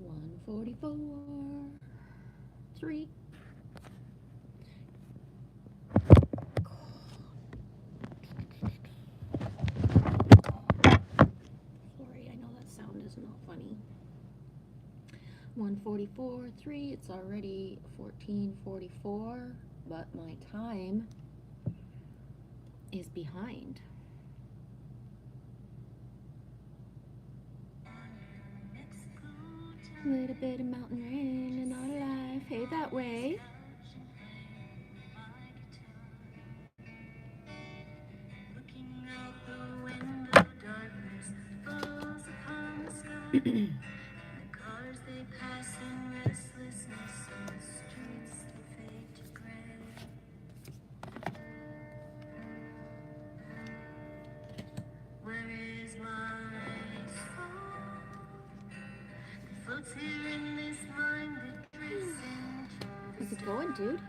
144, 3. Sorry, I know that sound is not funny. 144, 3. It's already 14:44, but my time is behind. A little bit of mountain rain in our life. Hey, that way. How's it going, dude?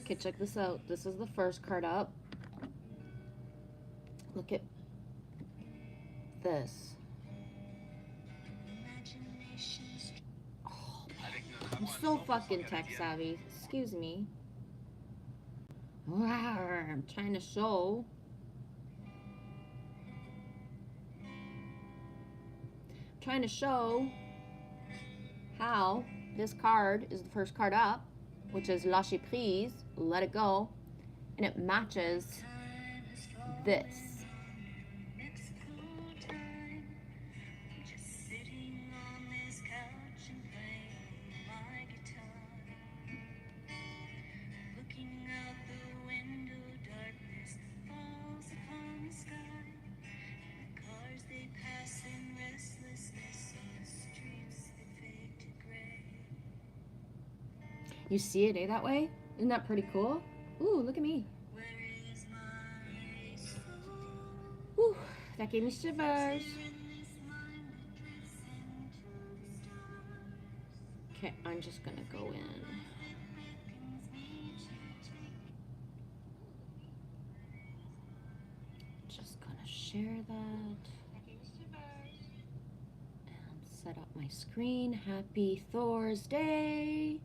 Okay, check this out. This is the first card up. Look at this. Oh, I'm so fucking tech savvy. Excuse me. I'm trying to show. Trying to show how this card is the first card up, which is Lâcher Prise, Let It Go, and it matches this. You see it, that way? Isn't that pretty cool? Ooh, look at me. Ooh, that gave me shivers. Okay, I'm just gonna go in. Just gonna share that. And set up my screen. Happy Thursday.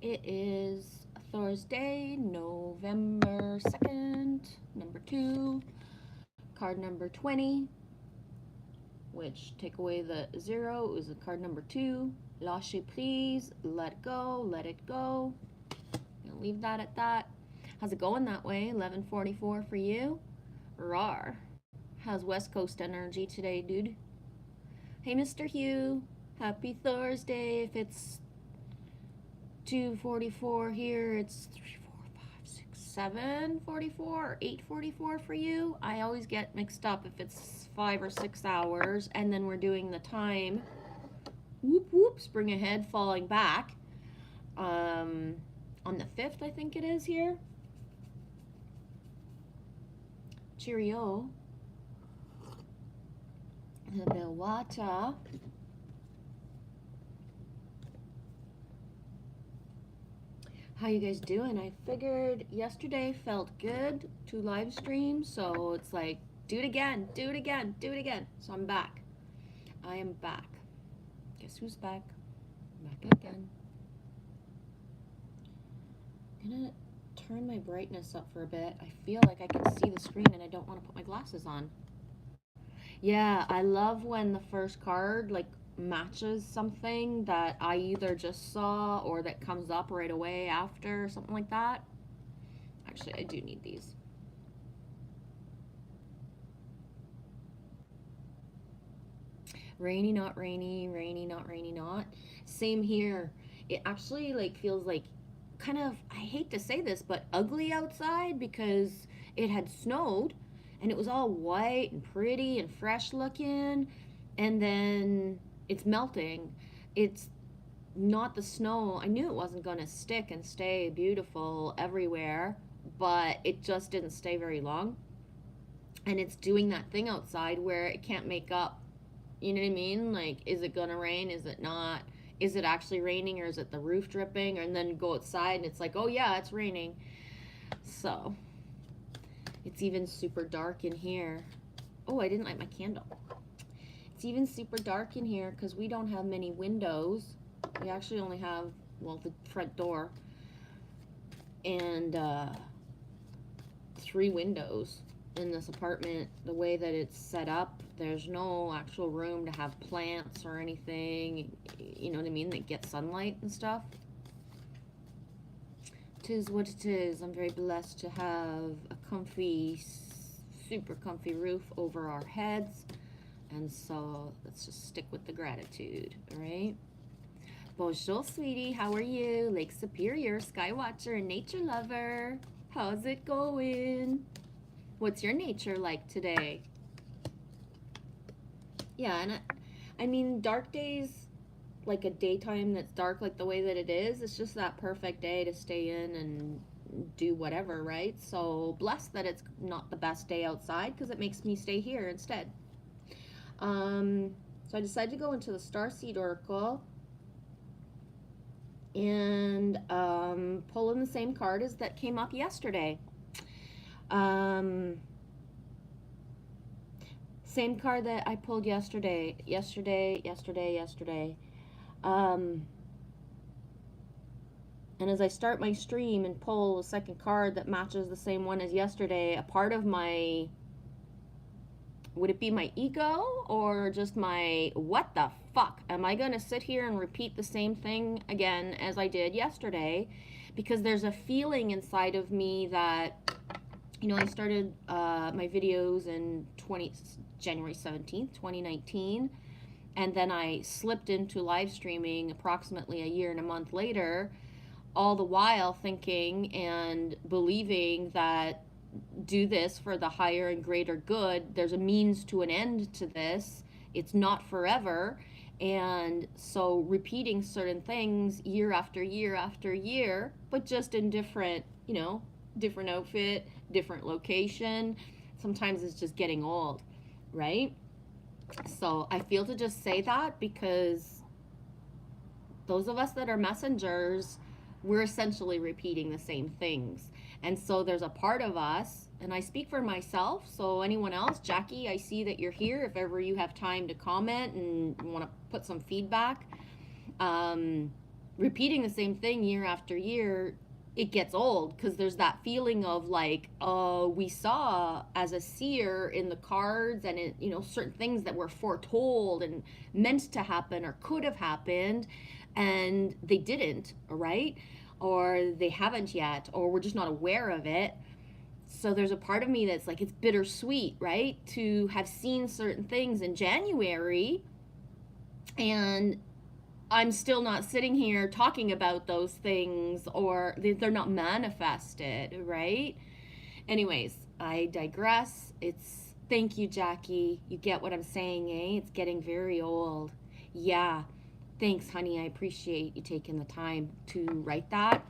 It is Thursday, November 2nd, number 2, card number 20, which take away the 0 is card number 2. Lâcher prise, let it go, let it go. I'll leave that at that. How's it going that way? 11:44 for you. Rawr. How's West Coast energy today, dude? Hey, Mr. Hugh. Happy Thursday. If it's 2:44 here, it's 3, 4, 5, 6, 7:44 or 8:44 for you. I always get mixed up if it's 5 or 6 hours, and then we're doing the time. Whoop whoop, spring ahead, falling back. On the 5th, I think it is here. Cheerio. A bit of water. How you guys doing? I figured yesterday felt good to live stream, so it's like, do it again, do it again, do it again. So I'm back. I am back. Guess who's back? Back again. I'm gonna turn my brightness up for a bit. I feel like I can see the screen and I don't want to put my glasses on. Yeah, I love when the first card like matches something that I either just saw or that comes up right away after, something like that. Actually, I do need these. Rainy, not rainy, rainy, not rainy, not. Same here. It actually like feels like kind of, I hate to say this, but ugly outside because it had snowed and it was all white and pretty and fresh looking, and then it's melting. It's not the snow. I knew it wasn't going to stick and stay beautiful everywhere, but it just didn't stay very long. And it's doing that thing outside where it can't make up. You know what I mean? Like, is it going to rain? Is it not? Is it actually raining, or is it the roof dripping? And then go outside and it's like, oh yeah, it's raining. So it's even super dark in here. Oh, I didn't light my candle. It's even super dark in here because we don't have many windows. We actually only have, well, the front door and 3 windows in this apartment. The way that it's set up, there's no actual room to have plants or anything, you know what I mean, that get sunlight and stuff. Tis what it is. I'm very blessed to have a comfy, super comfy roof over our heads. And so let's just stick with the gratitude, all right? Bonjour, sweetie. How are you? Lake Superior, Skywatcher, and nature lover. How's it going? What's your nature like today? Yeah, and I mean, dark days, like a daytime that's dark like the way that it is, it's just that perfect day to stay in and do whatever, right? So blessed that it's not the best day outside because it makes me stay here instead. So I decided to go into the Starseed Oracle and pull in the same card as that came up yesterday. Same card that I pulled yesterday. And as I start my stream and pull a second card that matches the same one as yesterday, a part of my, would it be my ego or just my, what the fuck? Am I going to sit here and repeat the same thing again as I did yesterday? Because there's a feeling inside of me that, you know, I started my videos in January 17th, 2019. And then I slipped into live streaming approximately a year and a month later, all the while thinking and believing that do this for the higher and greater good. There's a means to an end to this. It's not forever. And so repeating certain things year after year after year, but just in different, you know, different outfit, different location. Sometimes it's just getting old, right? So I feel to just say that because those of us that are messengers, we're essentially repeating the same things. And so there's a part of us, and I speak for myself, so anyone else, Jackie, I see that you're here. If ever you have time to comment and want to put some feedback, repeating the same thing year after year, it gets old because there's that feeling of like, we saw as a seer in the cards and in, you know, certain things that were foretold and meant to happen or could have happened, and they didn't, right? Or they haven't yet, or we're just not aware of it. So there's a part of me that's like, it's bittersweet, right? To have seen certain things in January and I'm still not sitting here talking about those things, or they're not manifested, right? Anyways, I digress. Thank you, Jackie. You get what I'm saying, eh? It's getting very old. Yeah. Thanks, honey. I appreciate you taking the time to write that.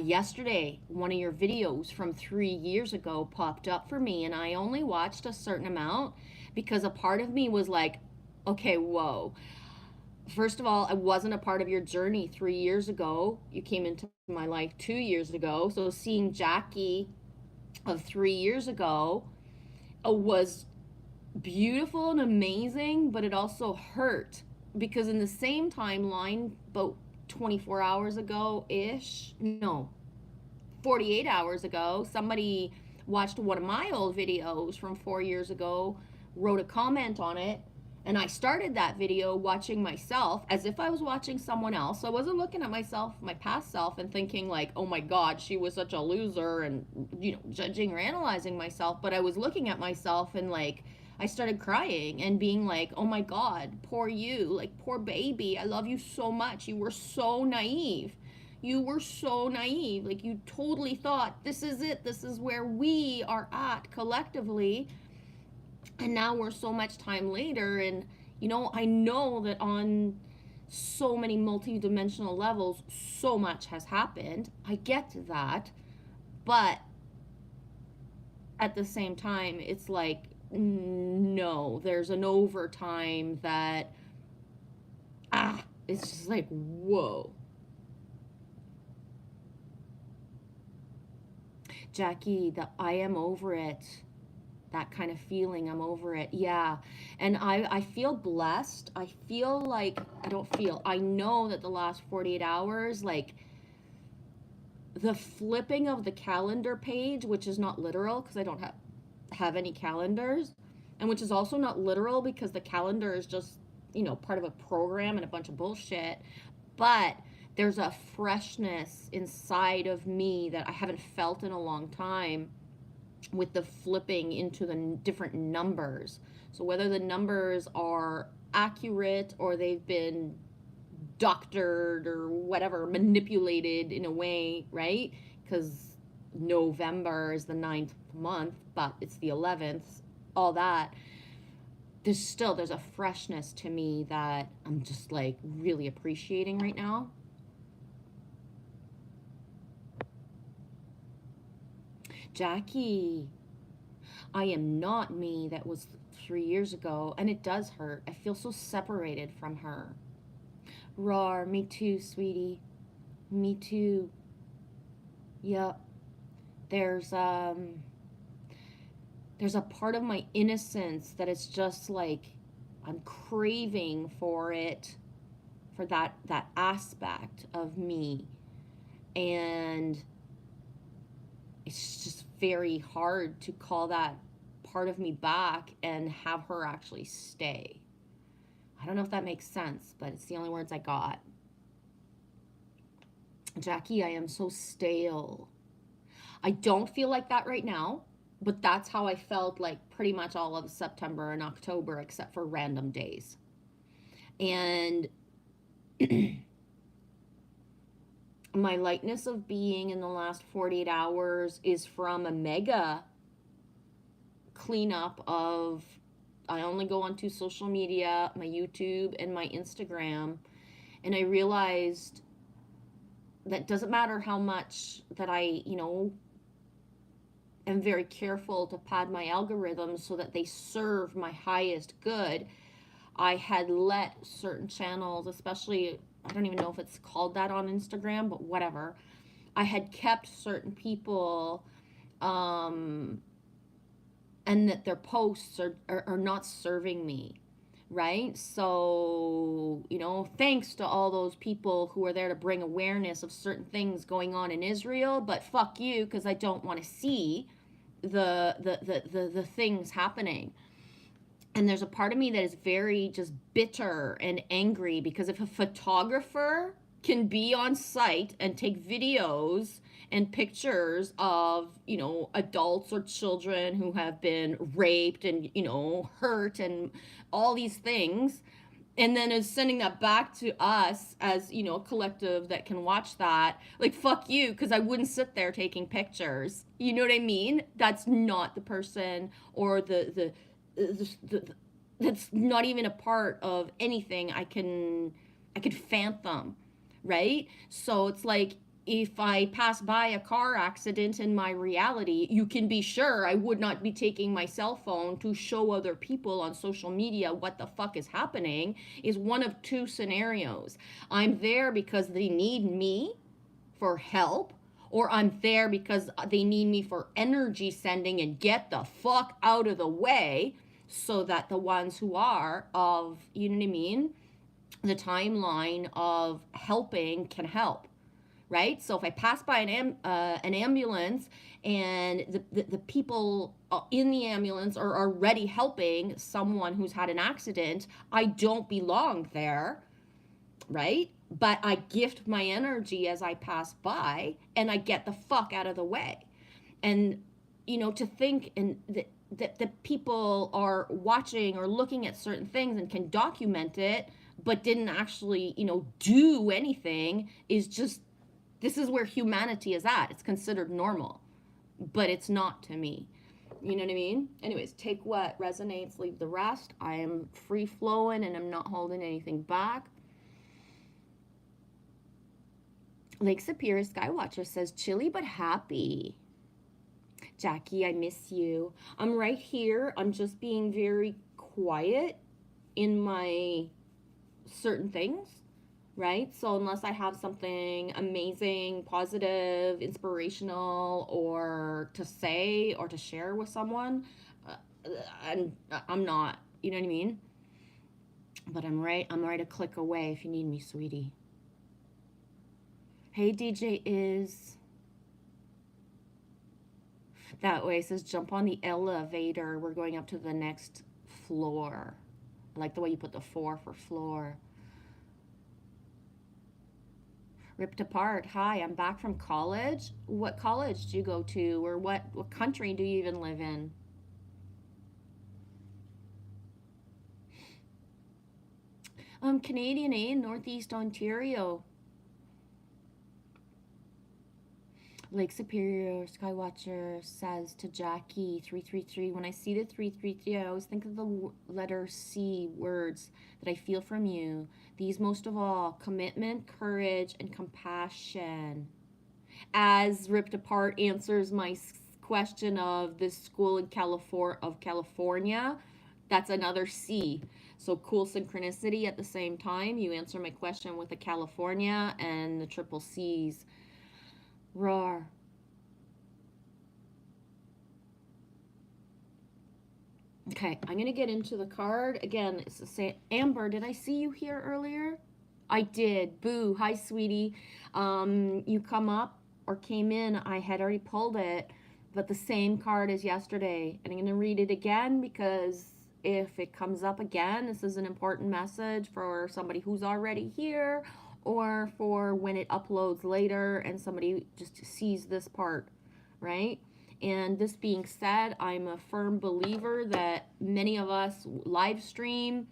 Yesterday, one of your videos from 3 years ago popped up for me, and I only watched a certain amount because a part of me was like, okay, whoa. First of all, I wasn't a part of your journey 3 years ago. You came into my life 2 years ago. So seeing Jackie of 3 years ago was beautiful and amazing, but it also hurt because in the same timeline, about 24 hours ago ish, no, 48 hours ago, somebody watched one of my old videos from 4 years ago, wrote a comment on it, and I started that video watching myself as if I was watching someone else. So I wasn't looking at myself, my past self, and thinking like, oh my God, she was such a loser, and, you know, judging or analyzing myself. But I was looking at myself and like, I started crying and being like, oh my God, poor you, like, poor baby. I love you so much. You were so naive. You were so naive. Like, you totally thought this is it. This is where we are at collectively. And now we're so much time later, and you know, I know that on so many multi-dimensional levels, so much has happened. I get that. But at the same time, it's like, no, there's an overtime that, it's just like, whoa. Jackie, I am over it. That kind of feeling, I'm over it. Yeah. And I feel blessed. I know that the last 48 hours, like, the flipping of the calendar page, which is not literal because I don't have any calendars, and which is also not literal because the calendar is just, part of a program and a bunch of bullshit. But there's a freshness inside of me that I haven't felt in a long time with the flipping into the different numbers. So whether the numbers are accurate or they've been doctored or whatever, manipulated in a way, right? Because November is the 9th month, but it's the 11th, all that. There's a freshness to me that I'm just like really appreciating right now. Jackie, I am not me that was 3 years ago, and it does hurt. I feel so separated from her. Rawr, me too, sweetie. Me too. Yep. There's a part of my innocence that is just like, I'm craving for it, for that aspect of me. And it's just very hard to call that part of me back and have her actually stay. I don't know if that makes sense, but it's the only words I got. Jackie, I am so stale. I don't feel like that right now, but that's how I felt like pretty much all of September and October, except for random days. And my lightness of being in the last 48 hours is from a mega cleanup of, I only go onto social media, my YouTube and my Instagram, and I realized that doesn't matter how much that I, am very careful to pad my algorithms so that they serve my highest good. I had let certain channels, especially, I don't even know if it's called that on Instagram, but whatever. I had kept certain people, and that their posts are not serving me, right? So, thanks to all those people who are there to bring awareness of certain things going on in Israel, but fuck you, because I don't want to see the things happening. And there's a part of me that is very just bitter and angry, because if a photographer can be on site and take videos and pictures of, adults or children who have been raped and, hurt and all these things, and then is sending that back to us as, a collective that can watch that, like, fuck you, because I wouldn't sit there taking pictures. You know what I mean? That's not the person, or the that's not even a part of anything I could fathom, right? So it's like, if I pass by a car accident in my reality, you can be sure I would not be taking my cell phone to show other people on social media what the fuck is happening. Is one of two scenarios. I'm there because they need me for help, or I'm there because they need me for energy sending and get the fuck out of the way, so that the ones who are of, you know what I mean, the timeline of helping can help, right? So if I pass by an ambulance and the people in the ambulance are already helping someone who's had an accident, I don't belong there, right? But I gift my energy as I pass by, and I get the fuck out of the way. And, to think that people are watching or looking at certain things and can document it, but didn't actually, do anything, is just, this is where humanity is at. It's considered normal, but it's not to me. You know what I mean? Anyways, take what resonates, leave the rest. I am free flowing and I'm not holding anything back. Lake Superior Skywatcher says, chilly but happy. Jackie, I miss you. I'm right here. I'm just being very quiet in my certain things, right? So unless I have something amazing, positive, inspirational, or to say or to share with someone, I'm not, you know what I mean? But I'm right a click away if you need me, sweetie. Hey, DJ is that way. It says jump on the elevator. We're going up to the next floor. I like the way you put the 4 for floor. Ripped apart. Hi, I'm back from college. What college do you go to, or what country do you even live in? I'm Canadian, in Northeast Ontario. Lake Superior Skywatcher says to Jackie 333, when I see the 333, I always think of the letter C words that I feel from you. These most of all, commitment, courage, and compassion. As Ripped Apart answers my question of this school in California, that's another C. So cool synchronicity at the same time. You answer my question with a California and the triple C's. Roar. Okay, I'm going to get into the card. Again, it's to say, Amber, did I see you here earlier? I did. Boo. Hi, sweetie. You come up or came in. I had already pulled it, but the same card as yesterday. And I'm going to read it again because if it comes up again, this is an important message for somebody who's already here, or for when it uploads later and somebody just sees this part, right? And this being said, I'm a firm believer that many of us live stream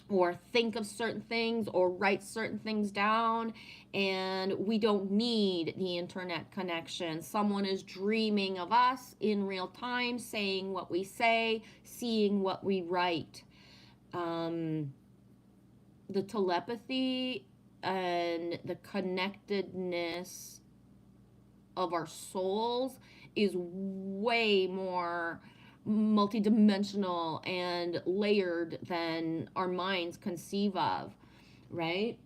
or think of certain things or write certain things down, and we don't need the internet connection. Someone is dreaming of us in real time, saying what we say, seeing what we write. The telepathy and the connectedness of our souls is way more multidimensional and layered than our minds conceive of, right?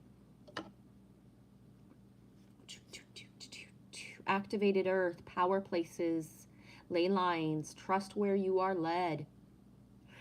Activated earth, power places, ley lines, trust where you are led.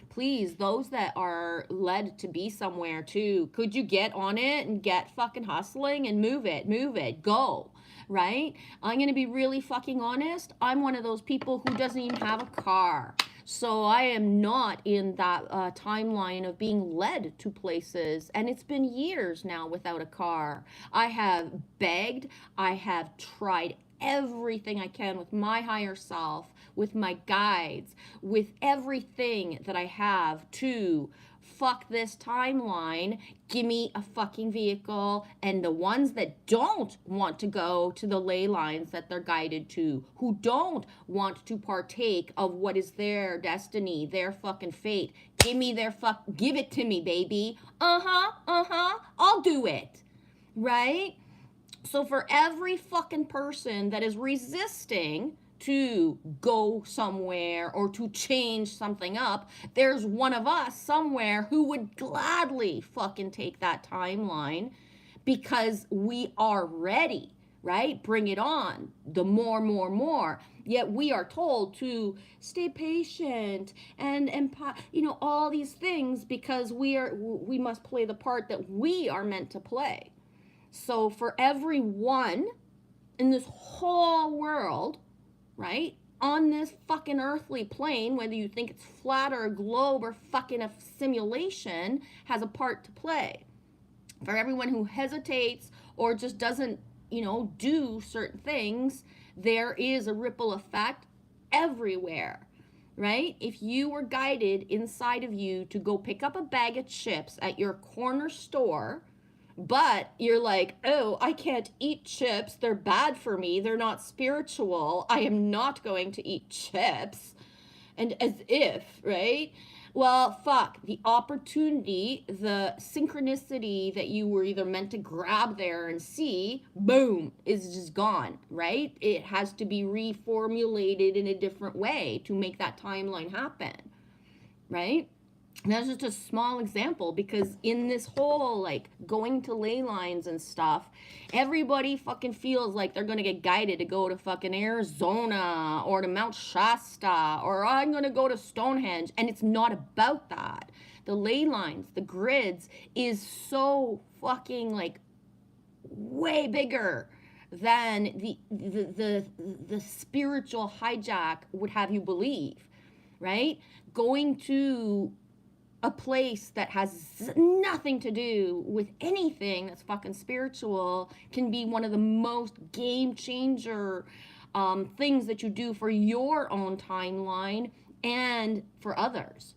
Please, those that are led to be somewhere too, could you get on it and get fucking hustling and move it, go, right? I'm going to be really fucking honest. I'm one of those people who doesn't even have a car. So I am not in that timeline of being led to places. And it's been years now without a car. I have begged. I have tried everything I can with my higher self, with my guides, with everything that I have to fuck this timeline, give me a fucking vehicle. And the ones that don't want to go to the ley lines that they're guided to, who don't want to partake of what is their destiny, their fucking fate, give it to me, baby. I'll do it, right? So for every fucking person that is resisting to go somewhere or to change something up, there's one of us somewhere who would gladly fucking take that timeline because we are ready, right? Bring it on. The more. Yet we are told to stay patient and all these things because we must play the part that we are meant to play. So for everyone in this whole world, right, on this fucking earthly plane, whether you think it's flat or a globe or fucking a simulation, has a part to play. For everyone who hesitates or just doesn't, do certain things, there is a ripple effect everywhere, right? If you were guided inside of you to go pick up a bag of chips at your corner store, but you're like, oh, I can't eat chips. They're bad for me. They're not spiritual. I am not going to eat chips. And as if, right? Well, fuck. The opportunity, the synchronicity that you were either meant to grab there and see, boom, is just gone, right? It has to be reformulated in a different way to make that timeline happen, right? And that's just a small example, because in this whole like going to ley lines and stuff, everybody fucking feels like they're gonna get guided to go to fucking Arizona or to Mount Shasta, or I'm gonna go to Stonehenge, and it's not about that. The ley lines, the grids is so fucking like way bigger than the spiritual hijack would have you believe, right? Going to a place that has nothing to do with anything that's fucking spiritual can be one of the most game changer things that you do for your own timeline and for others.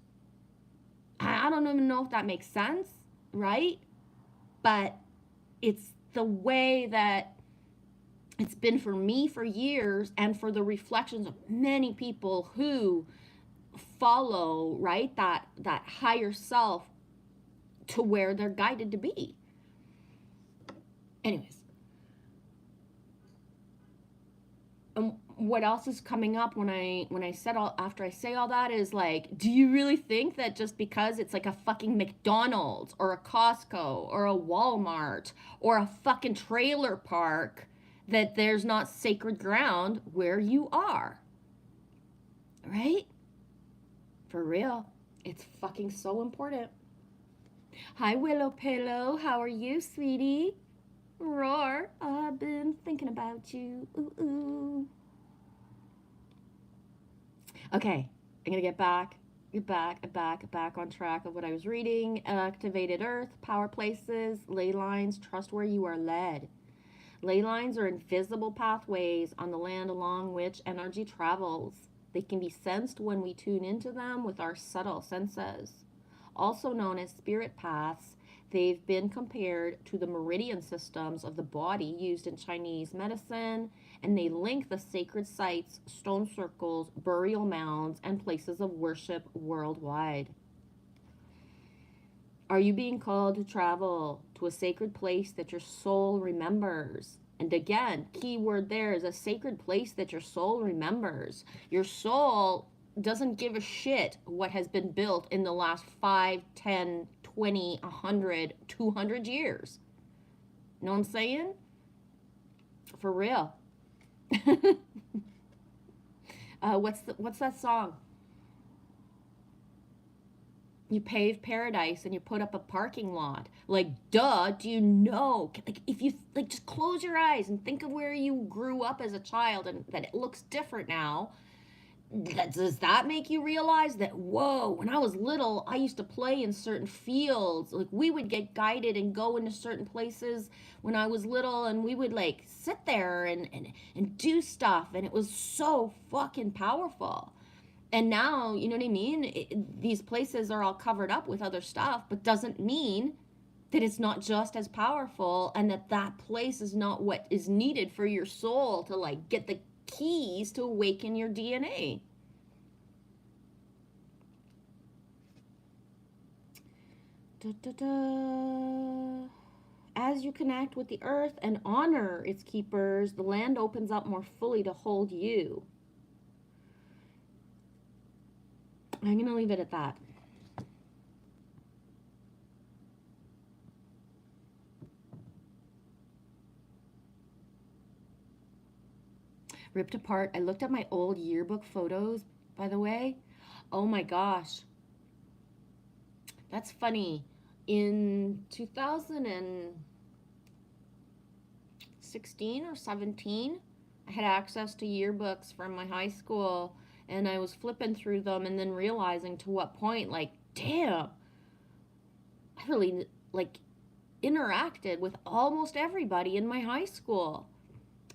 I don't even know if that makes sense, right? But it's the way that it's been for me for years, and for the reflections of many people who follow, right, that higher self to where they're guided to be. Anyways, what else is coming up when I said all, after I say all that, is like, do you really think that just because it's like a fucking McDonald's or a Costco or a Walmart or a fucking trailer park that there's not sacred ground where you are? Right? For real. It's fucking so important. Hi, Willow Pillow. How are you, sweetie? Roar. I've been thinking about you. Ooh, ooh. Okay, I'm gonna get back on track of what I was reading. Activated Earth, power places, ley lines, trust where you are led. Ley lines are invisible pathways on the land along which energy travels. They can be sensed when we tune into them with our subtle senses. Also known as spirit paths, they've been compared to the meridian systems of the body used in Chinese medicine, and they link the sacred sites, stone circles, burial mounds, and places of worship worldwide. Are you being called to travel to a sacred place that your soul remembers? And again, key word there is a sacred place that your soul remembers. Your soul doesn't give a shit what has been built in the last 5, 10, 20, 100, 200 years. You know what I'm saying? For real. What's that song? You pave paradise and you put up a parking lot. Like, duh, do you know? Like, if you, like, just close your eyes and think of where you grew up as a child and that it looks different now. Does that make you realize that, whoa, when I was little, I used to play in certain fields. Like, we would get guided and go into certain places when I was little, and we would, like, sit there and do stuff, and it was so fucking powerful. And now, you know what I mean? These places are all covered up with other stuff, but doesn't mean that it's not just as powerful, and that place is not what is needed for your soul to, like, get the keys to awaken your DNA. Da, da, da. As you connect with the earth and honor its keepers, the land opens up more fully to hold you. I'm going to leave it at that. Ripped apart. I looked at my old yearbook photos, by the way. Oh my gosh. That's funny. In 2016 or 17, I had access to yearbooks from my high school, and I was flipping through them and then realizing to what point, like, damn, I really, like, interacted with almost everybody in my high school.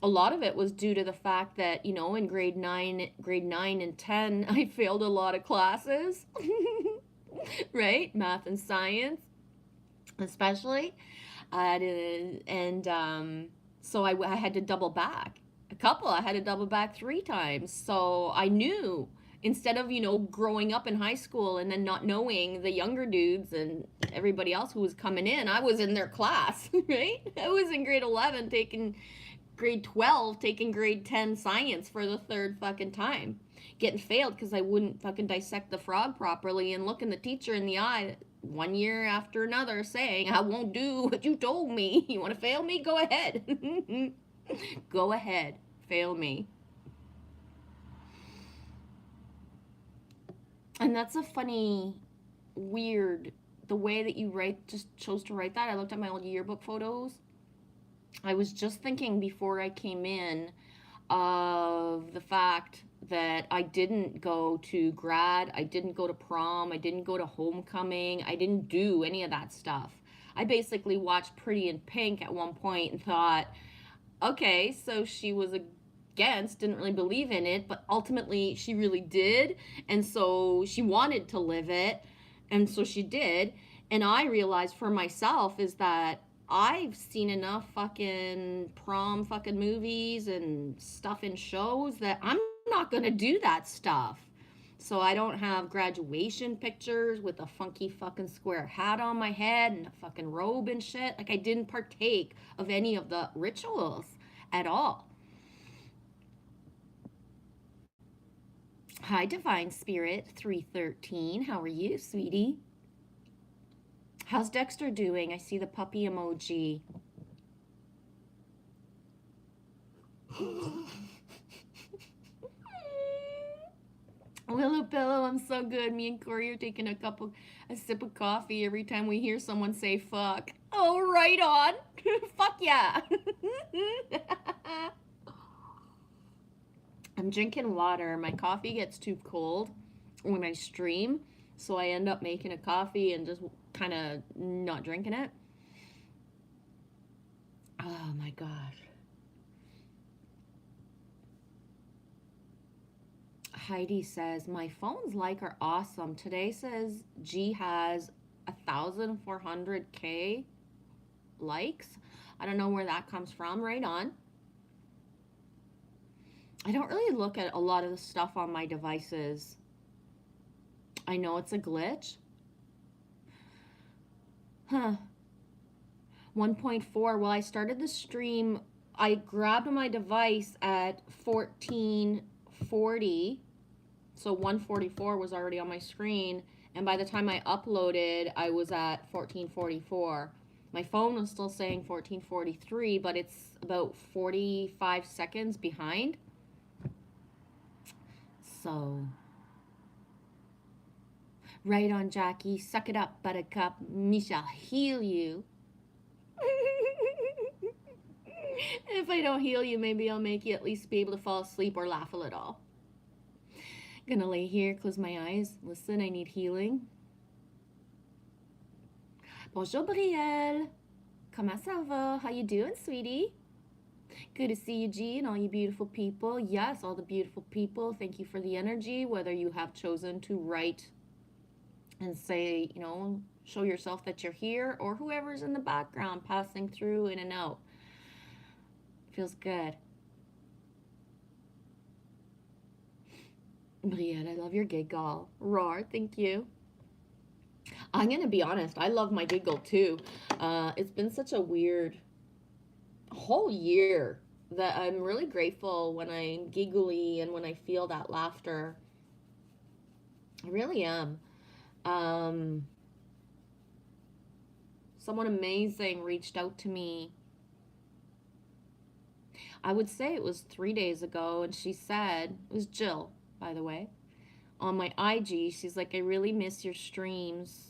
A lot of it was due to the fact that, you know, in grade 9 and 10, I failed a lot of classes, right? Math and science, especially. So I had to double back. I had to double back 3 times. So I knew Instead of, growing up in high school and then not knowing the younger dudes and everybody else who was coming in, I was in their class, right? I was in grade 11 taking grade 12 taking grade 10 science for the third fucking time. Getting failed because I wouldn't fucking dissect the frog properly and looking the teacher in the eye one year after another saying, I won't do what you told me. You want to fail me? Go ahead. Go ahead. Fail me. And that's a funny, weird, the way that you just chose to write that. I looked at my old yearbook photos. I was just thinking before I came in of the fact that I didn't go to grad, I didn't go to prom, I didn't go to homecoming, I didn't do any of that stuff. I basically watched Pretty in Pink at one point and thought, okay, so she was against, didn't really believe in it, but ultimately she really did, and so she wanted to live it, and so she did. And I realized for myself is that I've seen enough fucking prom fucking movies and stuff in shows that I'm not gonna do that stuff. So I don't have graduation pictures with a funky fucking square hat on my head and a fucking robe and shit. Like, I didn't partake of any of the rituals at all. Hi, Divine Spirit 313. How are you, sweetie? How's Dexter doing? I see the puppy emoji. Willow Pillow, I'm so good. Me and Corey are taking a sip of coffee every time we hear someone say fuck. Oh, right on. Fuck yeah. I'm drinking water. My coffee gets too cold when I stream, so I end up making a coffee and just kind of not drinking it. Oh my gosh. Heidi says, my phone's like are awesome. Today says G has 1,400K likes. I don't know where that comes from. Right on. I don't really look at a lot of the stuff on my devices. I know it's a glitch. Huh. 1.4. Well, I started the stream. I grabbed my device at 1440. So 144 was already on my screen. And by the time I uploaded, I was at 1444. My phone was still saying 1443, but it's about 45 seconds behind. So, right on, Jackie. Suck it up, buttercup. Me shall heal you. If I don't heal you, maybe I'll make you at least be able to fall asleep or laugh a little. Gonna lay here, close my eyes. Listen, I need healing. Bonjour, Brielle. Comment ça va? How you doing, sweetie? Good to see you, G, and all you beautiful people. Yes, all the beautiful people. Thank you for the energy, whether you have chosen to write and say, show yourself that you're here, or whoever's in the background passing through in and out. Feels good. Brielle, I love your giggle. Roar, thank you. I'm going to be honest, I love my giggle too. It's been such a weird whole year that I'm really grateful when I'm giggly and when I feel that laughter. I really am. Someone amazing reached out to me. I would say it was 3 days ago, and she said, it was Jill, by the way, on my IG. She's like, I really miss your streams.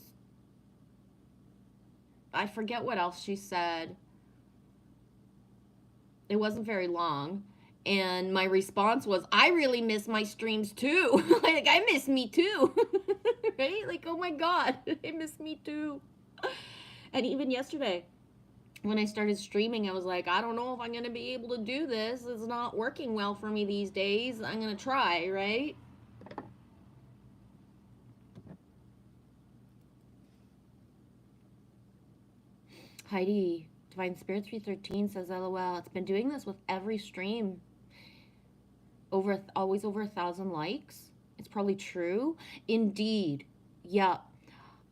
I forget what else she said. It wasn't very long. And my response was, I really miss my streams too. Like, I miss me too. Right? Like, oh my God, I miss me too. And even yesterday, when I started streaming, I was like, I don't know if I'm going to be able to do this. It's not working well for me these days. I'm going to try, right? Heidi, Divine Spirit 313 says, LOL, it's been doing this with every stream. Always over 1,000 likes. It's probably true. Indeed. Yeah.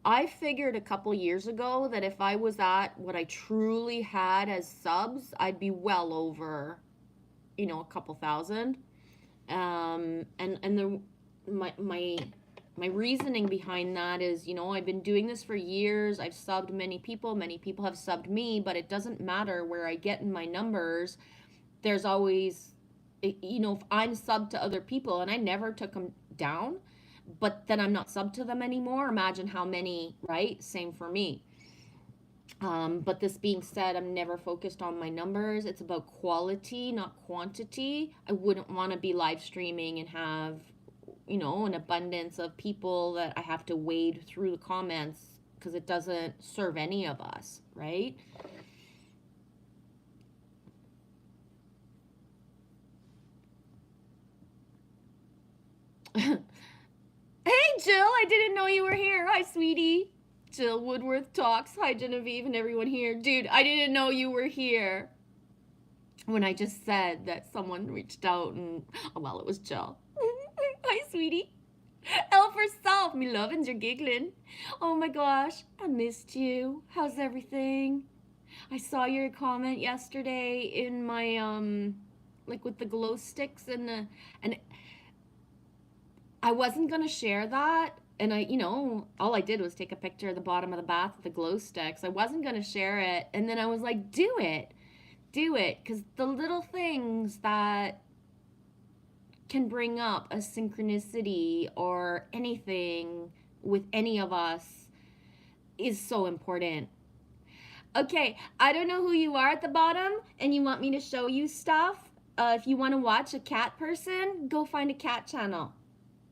I figured a couple years ago that if I was at what I truly had as subs, I'd be well over, a couple thousand. And my reasoning behind that is, I've been doing this for years. I've subbed many people. Many people have subbed me, but it doesn't matter where I get in my numbers. There's always, if I'm subbed to other people and I never took them down, but then I'm not subbed to them anymore. Imagine how many, right? Same for me. But this being said, I'm never focused on my numbers. It's about quality, not quantity. I wouldn't want to be live streaming and have, an abundance of people that I have to wade through the comments, because it doesn't serve any of us, right? Hey, Jill, I didn't know you were here. Hi, sweetie. Jill Woodworth talks. Hi, Genevieve and everyone here. Dude, I didn't know you were here when I just said that someone reached out and, well, it was Jill. Hi, sweetie. L for self. Me loving you're giggling. Oh my gosh, I missed you. How's everything? I saw your comment yesterday in my, like with the glow sticks and I wasn't going to share that. And all I did was take a picture of the bottom of the bath with the glow sticks. I wasn't going to share it. And then I was like, do it. Because the little things that can bring up a synchronicity or anything with any of us is so important. Okay, I don't know who you are at the bottom and you want me to show you stuff. If you want to watch a cat person, go find a cat channel.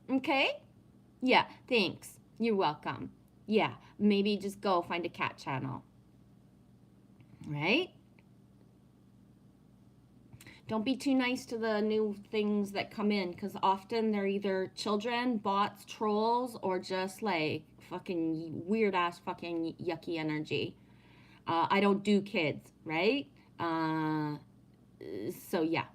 Okay? Yeah, thanks. You're welcome. Yeah, maybe just go find a cat channel. Right? Don't be too nice to the new things that come in, because often they're either children, bots, trolls, or just like fucking weird ass fucking yucky energy. I don't do kids, right? So yeah.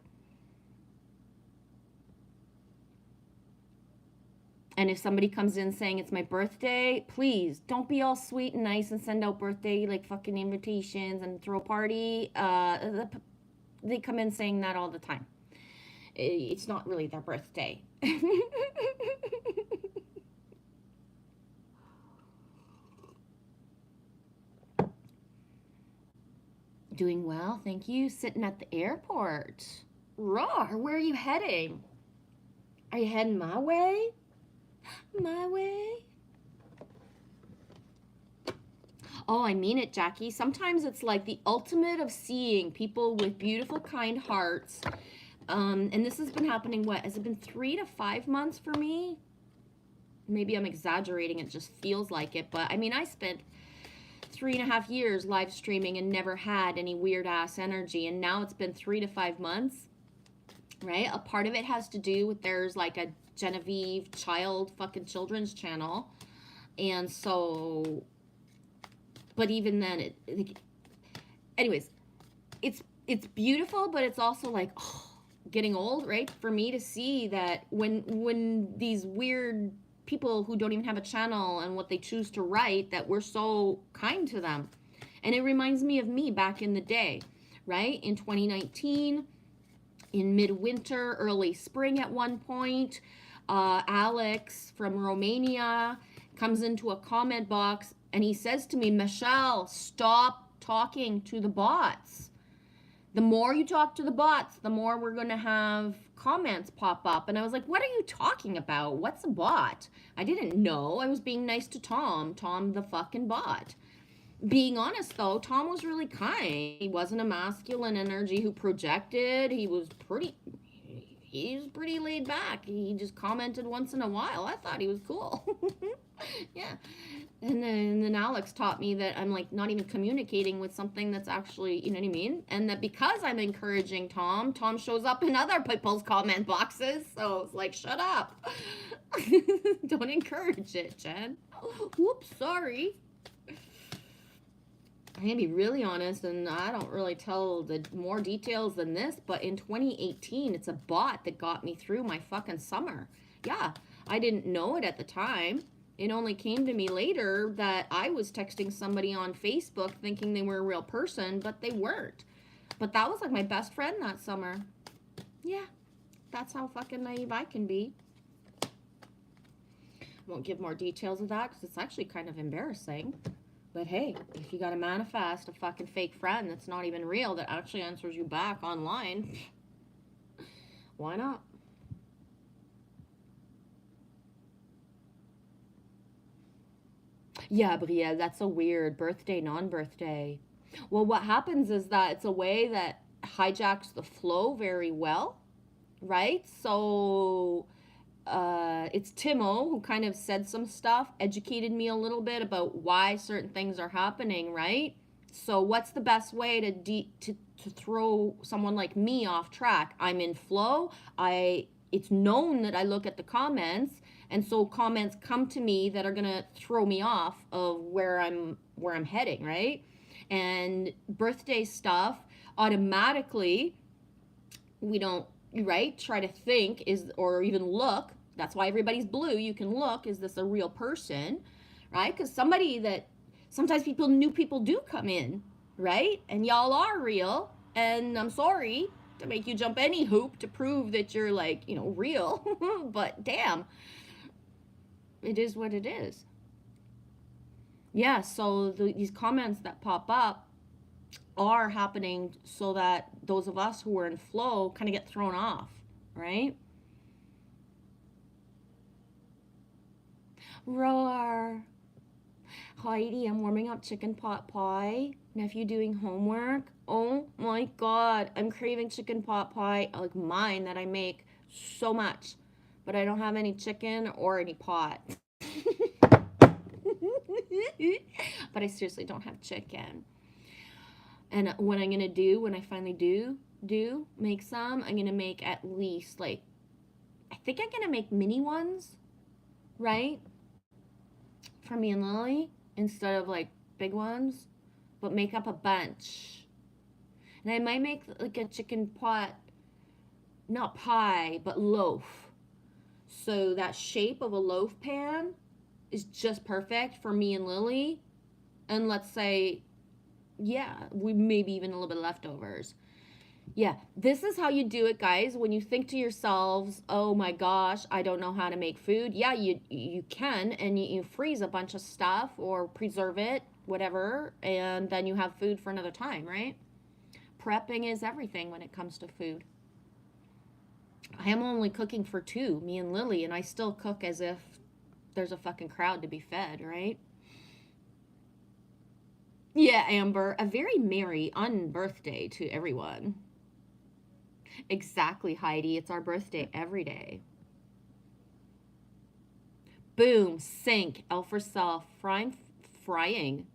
And if somebody comes in saying it's my birthday, please don't be all sweet and nice and send out birthday like fucking invitations and throw a party. They come in saying that all the time. It's not really their birthday. Doing well, thank you. Sitting at the airport. Raw, where are you heading? Are you heading my way? My way? Oh, I mean it, Jackie. Sometimes it's like the ultimate of seeing people with beautiful, kind hearts. And this has been happening, what? Has it been 3 to 5 months for me? Maybe I'm exaggerating. It just feels like it. But, I mean, I spent 3.5 years live streaming and never had any weird-ass energy. And now it's been 3 to 5 months, right? A part of it has to do with there's like a Genevieve fucking children's channel. And so... But even then, anyways, it's beautiful, but it's also like, getting old, right? For me to see that when these weird people who don't even have a channel and what they choose to write, that we're so kind to them. And it reminds me of me back in the day, right? In 2019, in midwinter, early spring at one point, Alex from Romania comes into a comment box and he says to me, Michelle, stop talking to the bots. The more you talk to the bots, the more we're going to have comments pop up. And I was like, what are you talking about? What's a bot? I didn't know. I was being nice to Tom the fucking bot. Being honest, though, Tom was really kind. He wasn't a masculine energy who projected. He was pretty laid back. He just commented once in a while. I thought he was cool. Yeah. And then Alex taught me that I'm like not even communicating with something that's actually, you know what I mean? And that because I'm encouraging Tom shows up in other people's comment boxes. So it's like, shut up. Don't encourage it, Jen. Whoops, sorry. I'm gonna be really honest, and I don't really tell the more details than this, but in 2018, it's a bot that got me through my fucking summer. Yeah, I didn't know it at the time. It only came to me later that I was texting somebody on Facebook thinking they were a real person, but they weren't. But that was like my best friend that summer. Yeah, that's how fucking naive I can be. Won't give more details of that because it's actually kind of embarrassing. But hey, if you gotta manifest a fucking fake friend that's not even real that actually answers you back online, why not? Yeah, Brielle, that's a weird birthday, non-birthday. Well, what happens is that it's a way that hijacks the flow very well, right? So it's Timo who kind of said some stuff, educated me a little bit about why certain things are happening, right? So what's the best way to throw someone like me off track? I'm in flow. It's known that I look at the comments, and so comments come to me that are going to throw me off of where I'm heading, right? And birthday stuff automatically we don't, right, try to think is, or even look, that's why everybody's blue, you can look, is this a real person, right? Because somebody that sometimes new people do come in, right, and y'all are real, and I'm sorry to make you jump any hoop to prove that you're like, real. But damn, it is what it is. Yeah, so these comments that pop up are happening so that those of us who are in flow kind of get thrown off, right? Roar. Heidi, I'm warming up chicken pot pie. Nephew doing homework. Oh my god, I'm craving chicken pot pie, like mine that I make so much, but I don't have any chicken or any pot. But I seriously don't have chicken. And what I'm gonna do when I finally do make some, I'm gonna make at least like, I think I'm gonna make mini ones, right? For me and Lily instead of like big ones, but make up a bunch. And I might make like a chicken pot, not pie, but loaf. So that shape of a loaf pan is just perfect for me and Lily. And let's say, yeah, we maybe even a little bit of leftovers. Yeah, this is how you do it, guys. When you think to yourselves, "Oh my gosh, I don't know how to make food." Yeah, you can, and you freeze a bunch of stuff or preserve it, whatever, and then you have food for another time, right? Prepping is everything when it comes to food. I am only cooking for two, me and Lily, and I still cook as if there's a fucking crowd to be fed, right? Yeah, Amber, a very merry unbirthday to everyone. Exactly, Heidi. It's our birthday every day. Boom, sink, L for self, frying.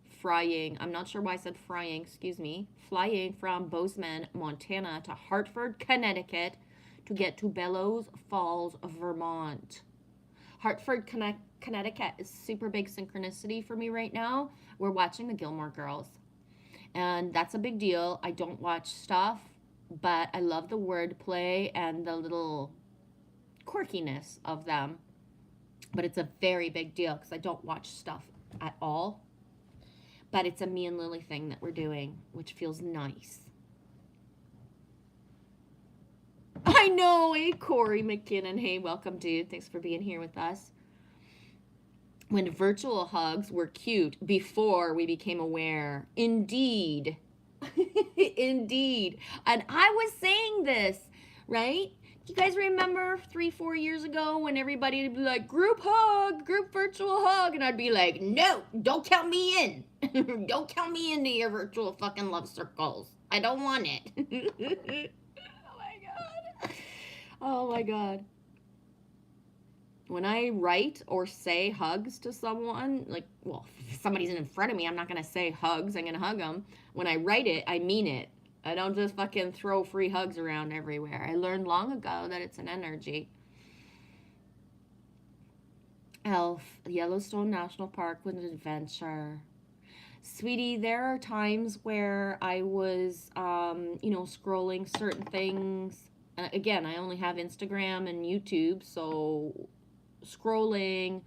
I'm not sure why I said frying, excuse me. Flying from Bozeman, Montana to Hartford, Connecticut to get to Bellows Falls, Vermont. Hartford, Connecticut is super big synchronicity for me right now. We're watching the Gilmore Girls, and that's a big deal. I don't watch stuff, but I love the wordplay and the little quirkiness of them. But it's a very big deal because I don't watch stuff at all. But it's a me and Lily thing that we're doing, which feels nice. I know, eh, Corey McKinnon. Hey, welcome, dude. Thanks for being here with us. When virtual hugs were cute before we became aware. Indeed. Indeed. And I was saying this, right? You guys remember 3-4 years ago when everybody would be like, group hug, group virtual hug? And I'd be like, no, don't count me in. Don't count me into your virtual fucking love circles. I don't want it. Oh my god. Oh my god. When I write or say hugs to someone, like, well, if somebody's in front of me, I'm not going to say hugs. I'm going to hug them. When I write it, I mean it. I don't just fucking throw free hugs around everywhere. I learned long ago that it's an energy. Elf, Yellowstone National Park was an adventure. Sweetie, there are times where I was, scrolling certain things. Again, I only have Instagram and YouTube, so scrolling,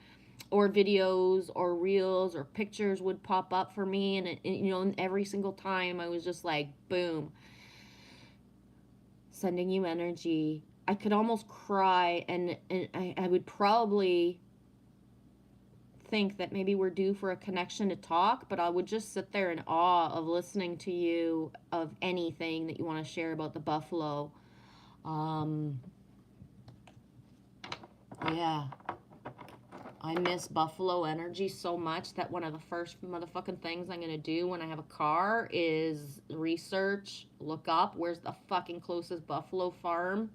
or videos or reels or pictures would pop up for me, and and every single time I was just like, boom, sending you energy. I could almost cry, and I would probably think that maybe we're due for a connection to talk, but I would just sit there in awe of listening to you, of anything that you want to share about the buffalo. Um, yeah, I miss buffalo energy so much that one of the first motherfucking things I'm gonna do when I have a car is research, look up where's the fucking closest buffalo farm,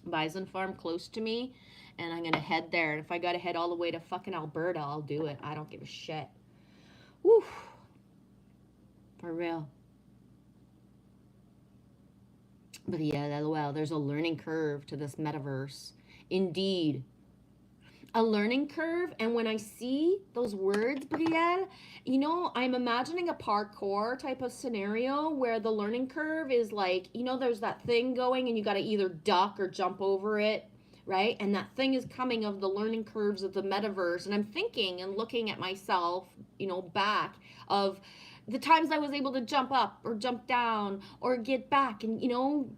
bison farm close to me, and I'm gonna head there. And if I gotta head all the way to fucking Alberta, I'll do it. I don't give a shit. Woo. For real. But yeah, well, there's a learning curve to this metaverse. Indeed. A learning curve. And when I see those words, Brielle, I'm imagining a parkour type of scenario where the learning curve is like, there's that thing going and you got to either duck or jump over it, right? And that thing is coming of the learning curves of the metaverse. And I'm thinking and looking at myself, back of the times I was able to jump up or jump down or get back and,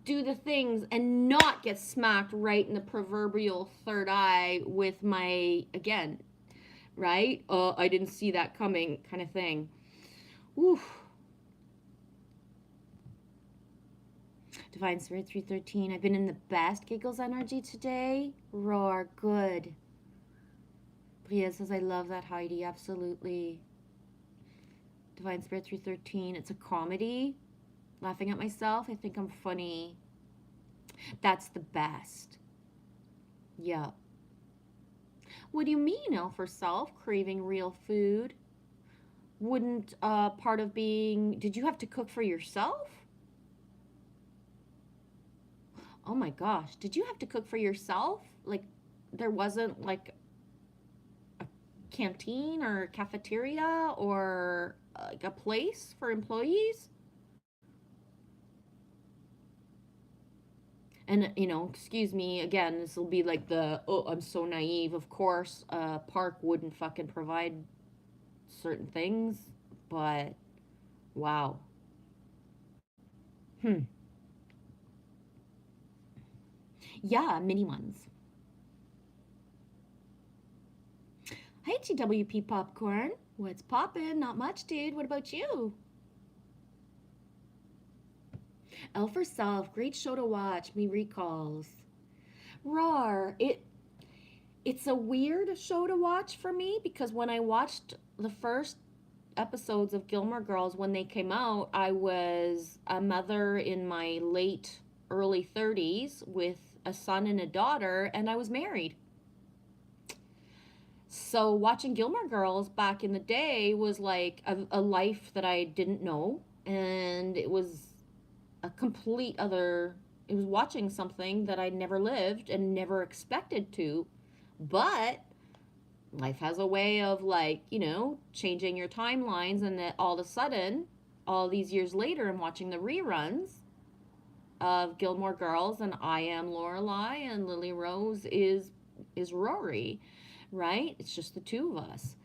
do the things and not get smacked right in the proverbial third eye with my, again, right? I didn't see that coming kind of thing. Oof. Divine Spirit 313. I've been in the best giggles energy today. Roar. Good. Bria says, I love that, Heidi. Absolutely. Divine Spirit 313. It's a comedy. Laughing at myself. I think I'm funny. That's the best. Yeah. What do you mean, L for self? Craving real food? Wouldn't part of being... Did you have to cook for yourself? Oh my gosh. Did you have to cook for yourself? Like, there wasn't like a canteen or cafeteria or like a place for employees? And, excuse me, again, this will be like oh, I'm so naive. Of course, park wouldn't fucking provide certain things, but wow. Yeah, mini ones. Hi, TWP Popcorn. What's poppin'? Not much, dude. What about you? L for Self, great show to watch. Me recalls. Roar. It's a weird show to watch for me because when I watched the first episodes of Gilmore Girls when they came out, I was a mother in my late early 30s with a son and a daughter, and I was married. So watching Gilmore Girls back in the day was like a life that I didn't know, and it was a complete other, it was watching something that I never lived and never expected to. But life has a way of, like, changing your timelines, and that all of a sudden, all these years later, I'm watching the reruns of Gilmore Girls, and I am Lorelai, and Lily Rose is Rory, right? It's just the two of us.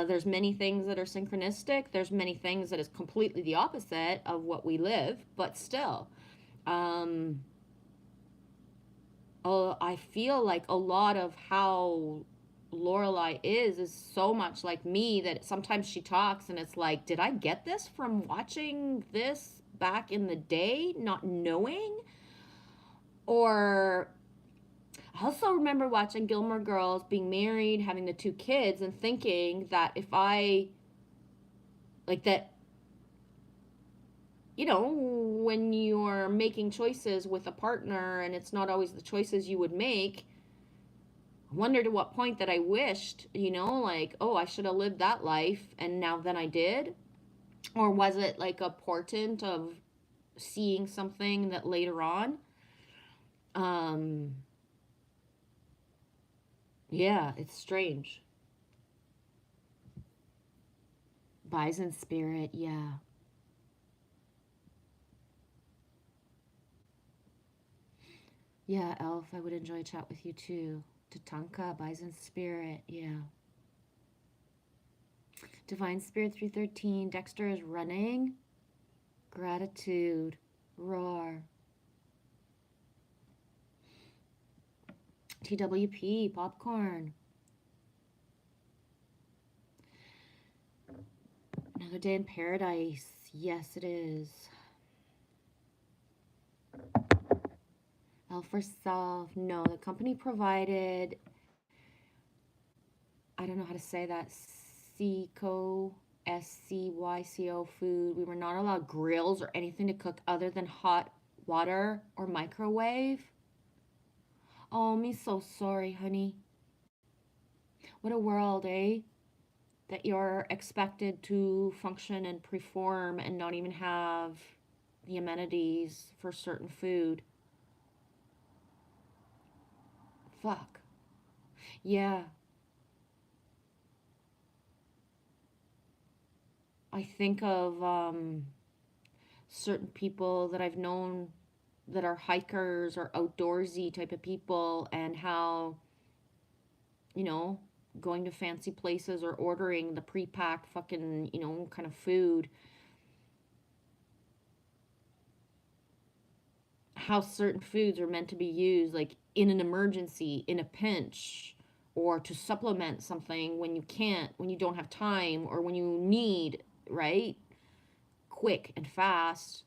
There's many things that are synchronistic. There's many things that is completely the opposite of what we live, but still, I feel like a lot of how Lorelai is so much like me that sometimes she talks and it's like, did I get this from watching this back in the day, not knowing? Or I also remember watching Gilmore Girls, being married, having the two kids, and thinking that if I, like that, when you're making choices with a partner and it's not always the choices you would make, I wondered at what point that I wished, like, oh, I should have lived that life and now then I did. Or was it like a portent of seeing something that later on? Um, yeah, it's strange. Bison spirit, yeah. Yeah, Elf, I would enjoy a chat with you too. Tatanka, Bison Spirit, yeah. Divine Spirit 313, Dexter is running. Gratitude, Roar. TWP, Popcorn. Another Day in Paradise. Yes, it is. L for Self. No, the company provided, I don't know how to say that, SCYCO, SCYCO food. We were not allowed grills or anything to cook other than hot water or microwave. Oh, me so sorry, honey. What a world, eh? That you're expected to function and perform and not even have the amenities for certain food. Fuck. Yeah. I think of certain people that I've known that are hikers or outdoorsy type of people, and how, you know, going to fancy places or ordering the pre-packed fucking, kind of food, how certain foods are meant to be used like in an emergency, in a pinch, or to supplement something when you can't, when you don't have time, or when you need, right? Quick and fast.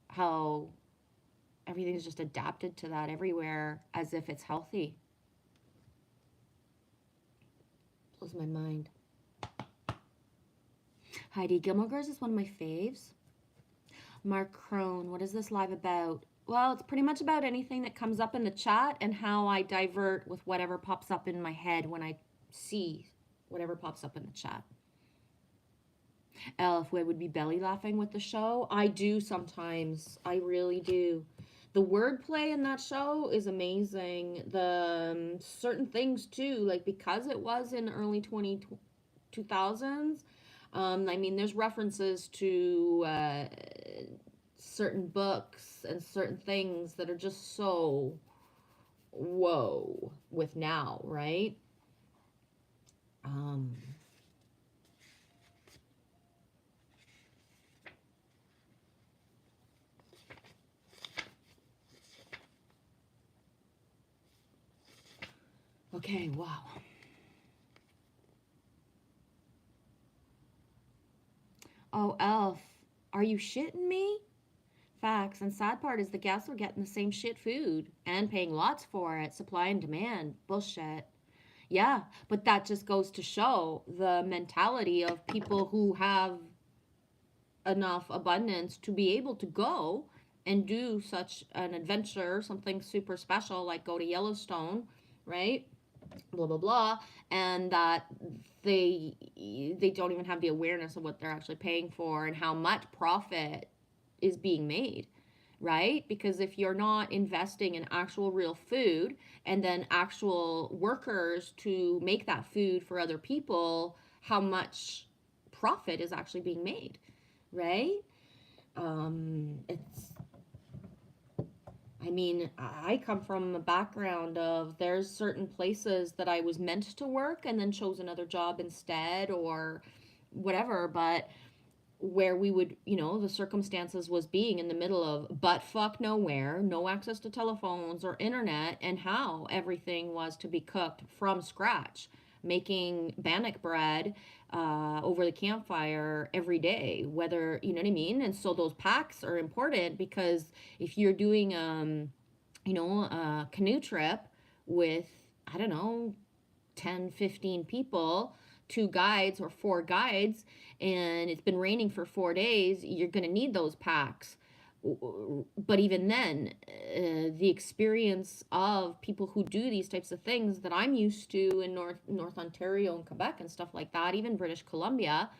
How everything's just adapted to that everywhere as if it's healthy. Blows my mind. Heidi Gilmore Girls is one of my faves. Mark Crone, what is this live about? Well, it's pretty much about anything that comes up in the chat and how I divert with whatever pops up in my head when I see whatever pops up in the chat. If we would be belly laughing with the show, I do sometimes. I really do. The wordplay in that show is amazing. The certain things too, like because it was in early 2000s. I mean, there's references to certain books and certain things that are just so whoa with now, right? Okay, wow. Oh, Elf, are you shitting me? Facts. And sad part is the guests were getting the same shit food and paying lots for it. Supply and demand. Bullshit. Yeah, but that just goes to show the mentality of people who have enough abundance to be able to go and do such an adventure, something super special like go to Yellowstone, right? Blah blah blah, and that they don't even have the awareness of what they're actually paying for and how much profit is being made, right? Because if you're not investing in actual real food and then actual workers to make that food for other people, how much profit is actually being made, right? It's, I mean, I come from a background of there's certain places that I was meant to work and then chose another job instead or whatever, but where we would, the circumstances was being in the middle of butt fuck nowhere, no access to telephones or internet, and how everything was to be cooked from scratch, making bannock bread over the campfire every day, whether, you know what I mean? And so those packs are important because if you're doing, a canoe trip with, I don't know, 10, 15 people, two guides or four guides, and it's been raining for 4 days, you're going to need those packs. But even then, the experience of people who do these types of things that I'm used to in North Ontario and Quebec and stuff like that, even British Columbia,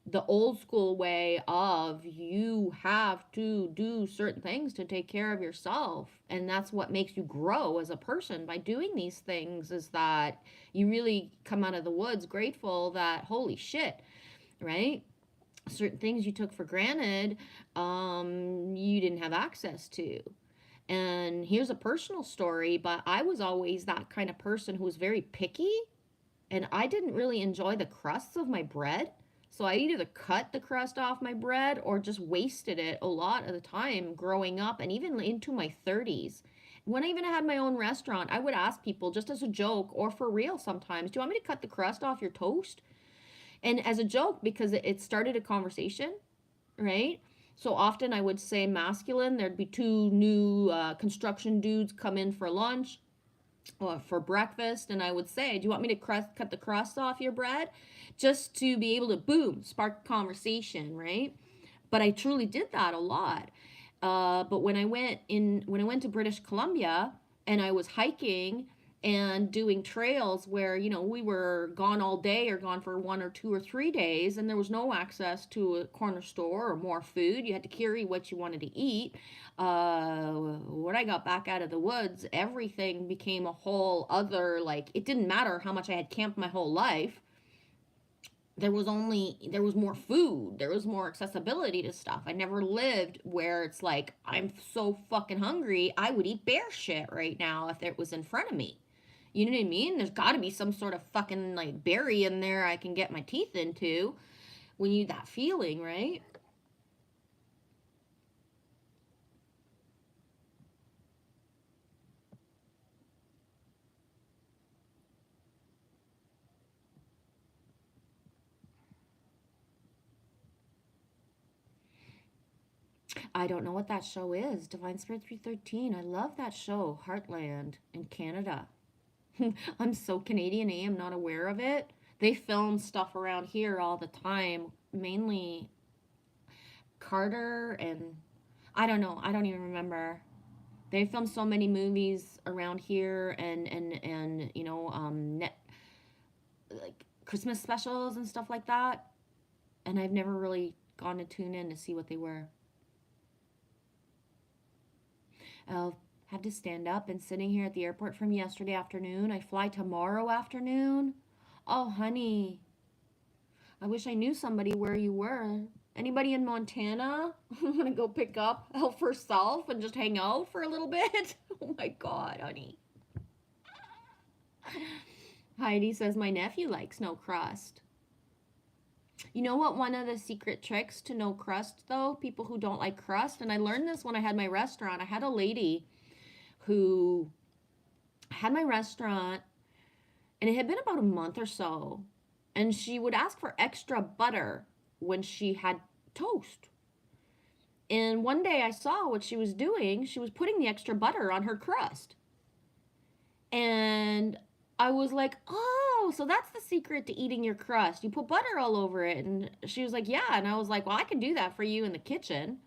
the old school way of you have to do certain things to take care of yourself, and that's what makes you grow as a person by doing these things, is that you really come out of the woods grateful that holy shit, right? Certain things you took for granted, you didn't have access to. And here's a personal story, but I was always that kind of person who was very picky, and I didn't really enjoy the crusts of my bread. So I either cut the crust off my bread or just wasted it a lot of the time growing up and even into my 30s. When I even had my own restaurant, I would ask people just as a joke or for real sometimes, do you want me to cut the crust off your toast? And as a joke, because it started a conversation, right? So often I would say masculine. There'd be two new construction dudes come in for lunch or for breakfast, and I would say, "Do you want me to cut the crust off your bread?" Just to be able to boom spark conversation, right? But I truly did that a lot. But when I went to British Columbia and I was hiking and doing trails where we were gone all day or gone for 1 or 2 or 3 days, and there was no access to a corner store or more food. You had to carry what you wanted to eat. When I got back out of the woods, everything became a whole other, like, it didn't matter how much I had camped my whole life. There was more food, there was more accessibility to stuff. I never lived where it's like I'm so fucking hungry I would eat bear shit right now if it was in front of me. You know what I mean? There's got to be some sort of fucking like berry in there I can get my teeth into when you that feeling, right? I don't know what that show is. Divine Spirit 313. I love that show. Heartland in Canada. I'm so Canadian, I am not aware of it. They film stuff around here all the time, mainly Carter and I don't know. I don't even remember. They film so many movies around here and net like Christmas specials and stuff like that. And I've never really gone to tune in to see what they were. I'll have to stand up and sitting here at the airport from yesterday afternoon. I fly tomorrow afternoon. Oh, honey, I wish I knew somebody where you were. Anybody in Montana? I'm gonna go pick up Help Herself and just hang out for a little bit. Oh my god, honey. Heidi says my nephew likes no crust. You know what? One of the secret tricks to no crust, though, people who don't like crust, and I learned this when I had my restaurant. I had a lady who had my restaurant, and it had been about a month or so, and she would ask for extra butter when she had toast. And one day I saw what she was doing. She was putting the extra butter on her crust. And I was like, oh, so that's the secret to eating your crust. You put butter all over it. And she was like, yeah. And I was like, well, I can do that for you in the kitchen.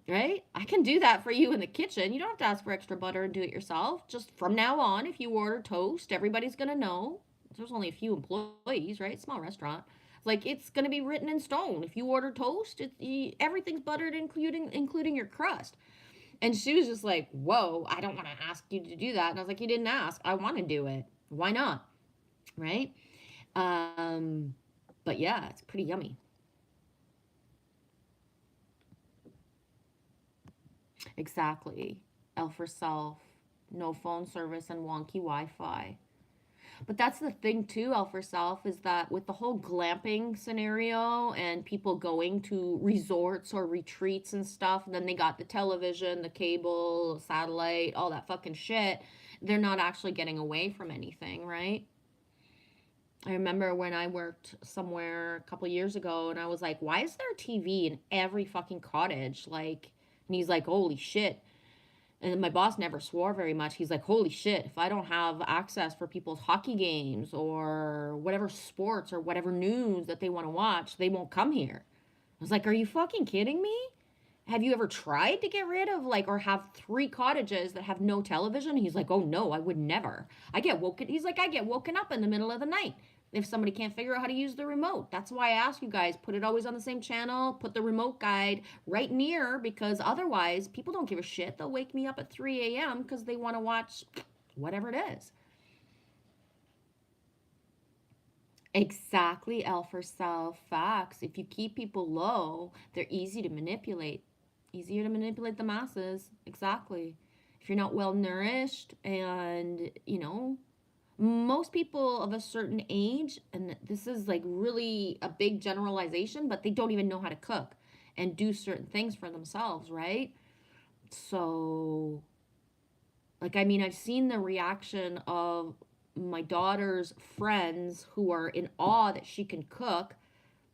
Right? I can do that for you in the kitchen. You don't have to ask for extra butter and do it yourself. Just from now on, if you order toast, everybody's going to know. There's only a few employees, right? Small restaurant. Like it's going to be written in stone. If you order toast, everything's buttered, including your crust. And she was just like, whoa, I don't want to ask you to do that. And I was like, you didn't ask. I want to do it. Why not? Right? Um, but yeah, it's pretty yummy. Exactly. L for self, no phone service, and wonky Wi Fi. But that's the thing too, L for self, is that with the whole glamping scenario and people going to resorts or retreats and stuff, and then they got the television, the cable, satellite, all that fucking shit, they're not actually getting away from anything, right? I remember when I worked somewhere a couple years ago and I was like, why is there a TV in every fucking cottage? Like, and he's like, holy shit. And my boss never swore very much. He's like, holy shit, if I don't have access for people's hockey games or whatever sports or whatever news that they want to watch, they won't come here. I was like, are you fucking kidding me? Have you ever tried to get rid of like or have three cottages that have no television? He's like, oh no, I would never. He's like, I get woken up in the middle of the night if somebody can't figure out how to use the remote. That's why I ask you guys, put it always on the same channel, put the remote guide right near, because otherwise people don't give a shit. They'll wake me up at 3 a.m. because they want to watch whatever it is. Exactly, L for self facts. If you keep people low, they're easy to manipulate. Easier to manipulate the masses. Exactly. If you're not well nourished and, most people of a certain age, and this is like really a big generalization, but they don't even know how to cook and do certain things for themselves, right? So, like, I mean, I've seen the reaction of my daughter's friends who are in awe that she can cook.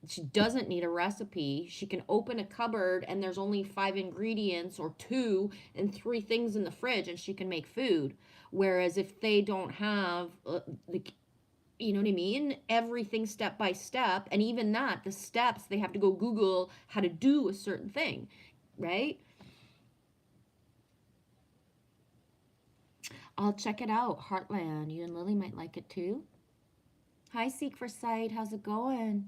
She doesn't need a recipe. She can open a cupboard and there's only 5 ingredients or two and three things in the fridge and she can make food. Whereas if they don't have the, you know what I mean? Everything step by step. And even that, the steps, they have to go Google how to do a certain thing, right? I'll check it out. Heartland. You and Lily might like it too. Hi, Seek for Sight. How's it going?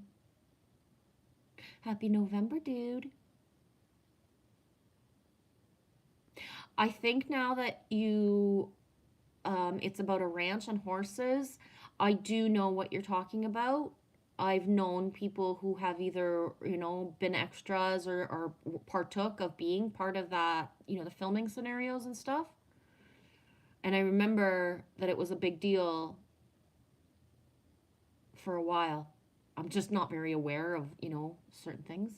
Happy November, dude. I think now that it's about a ranch and horses, I do know what you're talking about. I've known people who have either, been extras or partook of being part of that, the filming scenarios and stuff. And I remember that it was a big deal for a while. I'm just not very aware of, certain things.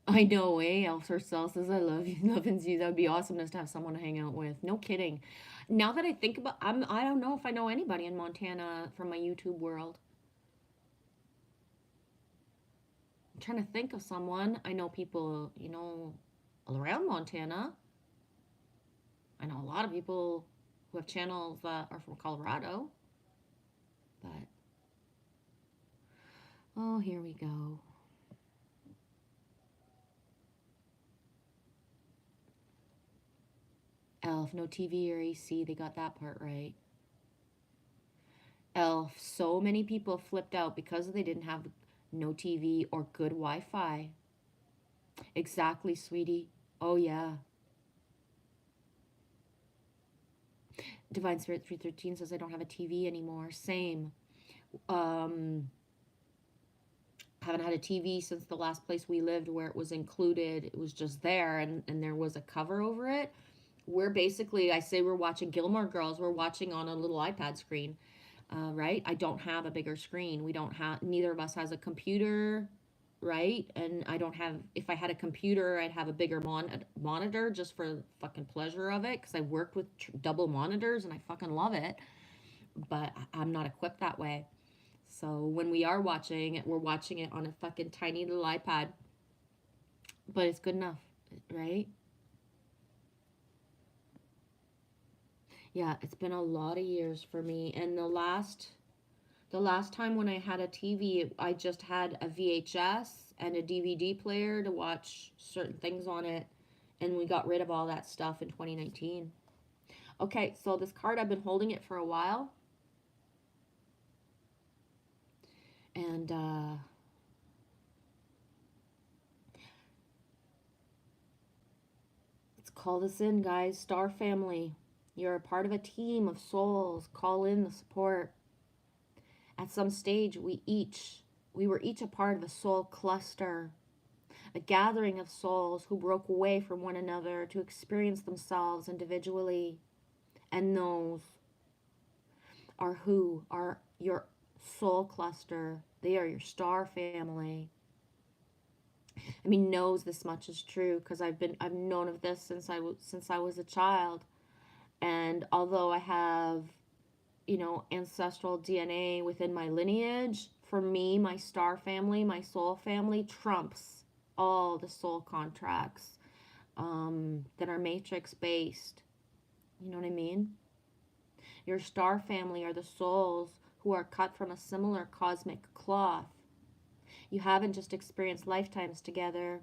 I know, eh? Elf herself says, I love you, loving you. That would be awesome just to have someone to hang out with. No kidding. Now that I think about, I don't know if I know anybody in Montana from my YouTube world. I'm trying to think of someone. I know people, all around Montana. I know a lot of people who have channels that are from Colorado. But, oh, here we go. Elf, no TV or AC. They got that part right. Elf, so many people flipped out because they didn't have no TV or good Wi Fi. Exactly, sweetie. Oh, yeah. Divine Spirit 313 says, I don't have a TV anymore. Same. Um, haven't had a TV since the last place we lived where it was included. It was just there and there was a cover over it. We're basically, I say we're watching Gilmore Girls. We're watching on a little iPad screen, right? I don't have a bigger screen. We don't have, neither of us has a computer, right? And I don't have, if I had a computer, I'd have a bigger monitor just for the fucking pleasure of it because I worked with double monitors and I fucking love it. But I'm not equipped that way. So when we are watching it, we're watching it on a fucking tiny little iPad. But it's good enough, right? Yeah, it's been a lot of years for me. And the last time when I had a TV, I just had a VHS and a DVD player to watch certain things on it, and we got rid of all that stuff in 2019. Okay, so this card, I've been holding it for a while, and let's call this in, guys. Star family, you're a part of a team of souls. Call in the support. At some stage, we were each a part of a soul cluster, a gathering of souls who broke away from one another to experience themselves individually. And those are who are your soul cluster. They are your star family. I mean, knows this much is true because I've known of this since I was a child. And although I have, ancestral DNA within my lineage, for me, my star family, my soul family trumps all the soul contracts that are matrix based. You know what I mean? Your star family are the souls who are cut from a similar cosmic cloth. You haven't just experienced lifetimes together,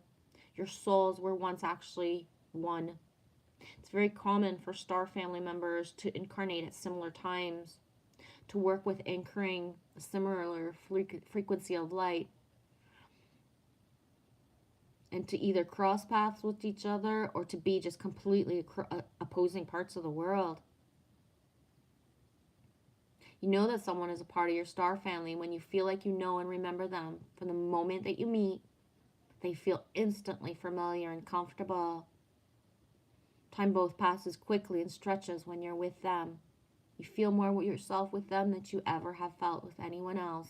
your souls were once actually one. It's very common for star family members to incarnate at similar times, to work with anchoring a similar frequency of light, and to either cross paths with each other or to be just completely opposing parts of the world. You know that someone is a part of your star family when you feel like you know and remember them from the moment that you meet. They feel instantly familiar and comfortable. Time both passes quickly and stretches when you're with them. You feel more yourself with them than you ever have felt with anyone else.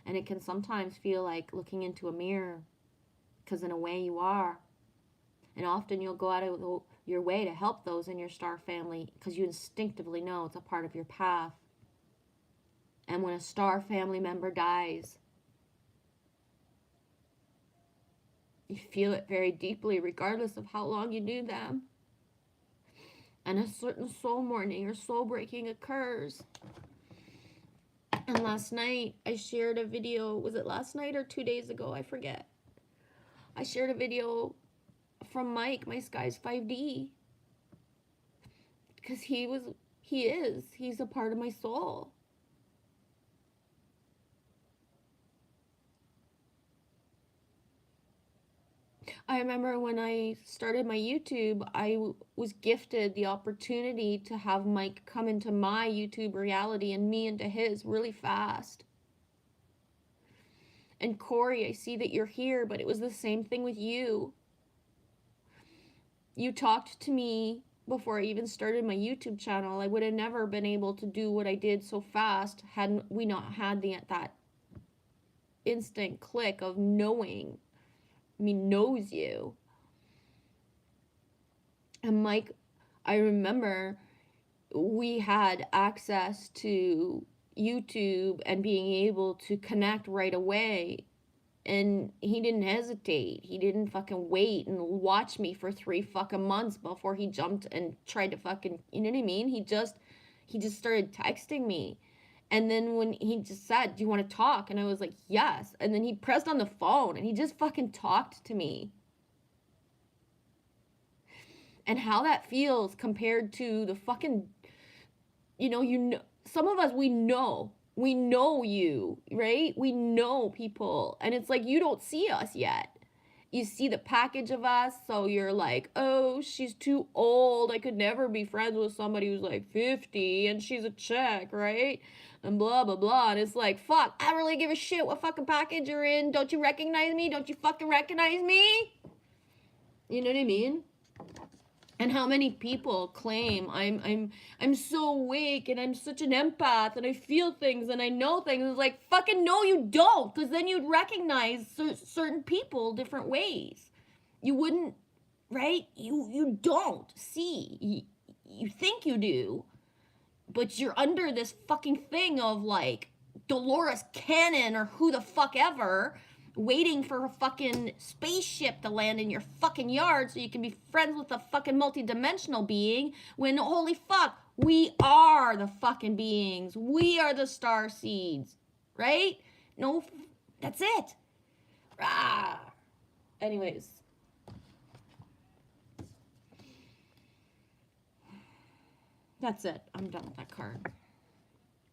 And it can sometimes feel like looking into a mirror, because in a way you are. And often you'll go out of your way to help those in your star family because you instinctively know it's a part of your path. And when a star family member dies, you feel it very deeply, regardless of how long you knew them. And a certain soul mourning or soul breaking occurs. And last night, I shared a video. Was it last night or 2 days ago? I forget. I shared a video from Mike, my Skies 5D. Because he's a part of my soul. I remember when I started my YouTube, I was gifted the opportunity to have Mike come into my YouTube reality and me into his really fast. And Corey, I see that you're here, but it was the same thing with you. You talked to me before I even started my YouTube channel. I would have never been able to do what I did so fast had we not had that instant click of knowing. Knows you. And Mike, I remember we had access to YouTube and being able to connect right away. And he didn't hesitate. He didn't fucking wait and watch me for 3 fucking months before he jumped and tried to fucking, you know what I mean? He just started texting me. And then when he just said, "Do you want to talk?" And I was like, "Yes." And then he pressed on the phone and he just fucking talked to me. And how that feels compared to the fucking, some of us, we know you, right? We know people. And it's like, you don't see us yet. You see the package of us, so you're like, "Oh, she's too old. I could never be friends with somebody who's like 50 and she's a chick, right?" And blah, blah, blah. And it's like, fuck, I don't really give a shit what fucking package you're in. Don't you recognize me? Don't you fucking recognize me? You know what I mean? And how many people claim I'm so awake and I'm such an empath and I feel things and I know things. It's like, fucking no, you don't, because then you'd recognize certain people different ways. You wouldn't, right? You don't see. You think you do, but you're under this fucking thing of like Dolores Cannon or who the fuck ever, waiting for a fucking spaceship to land in your fucking yard so you can be friends with a fucking multidimensional being, when holy fuck, we are the fucking beings. We are the star seeds, right? No, that's it. Rah. Anyways. That's it. I'm done with that card.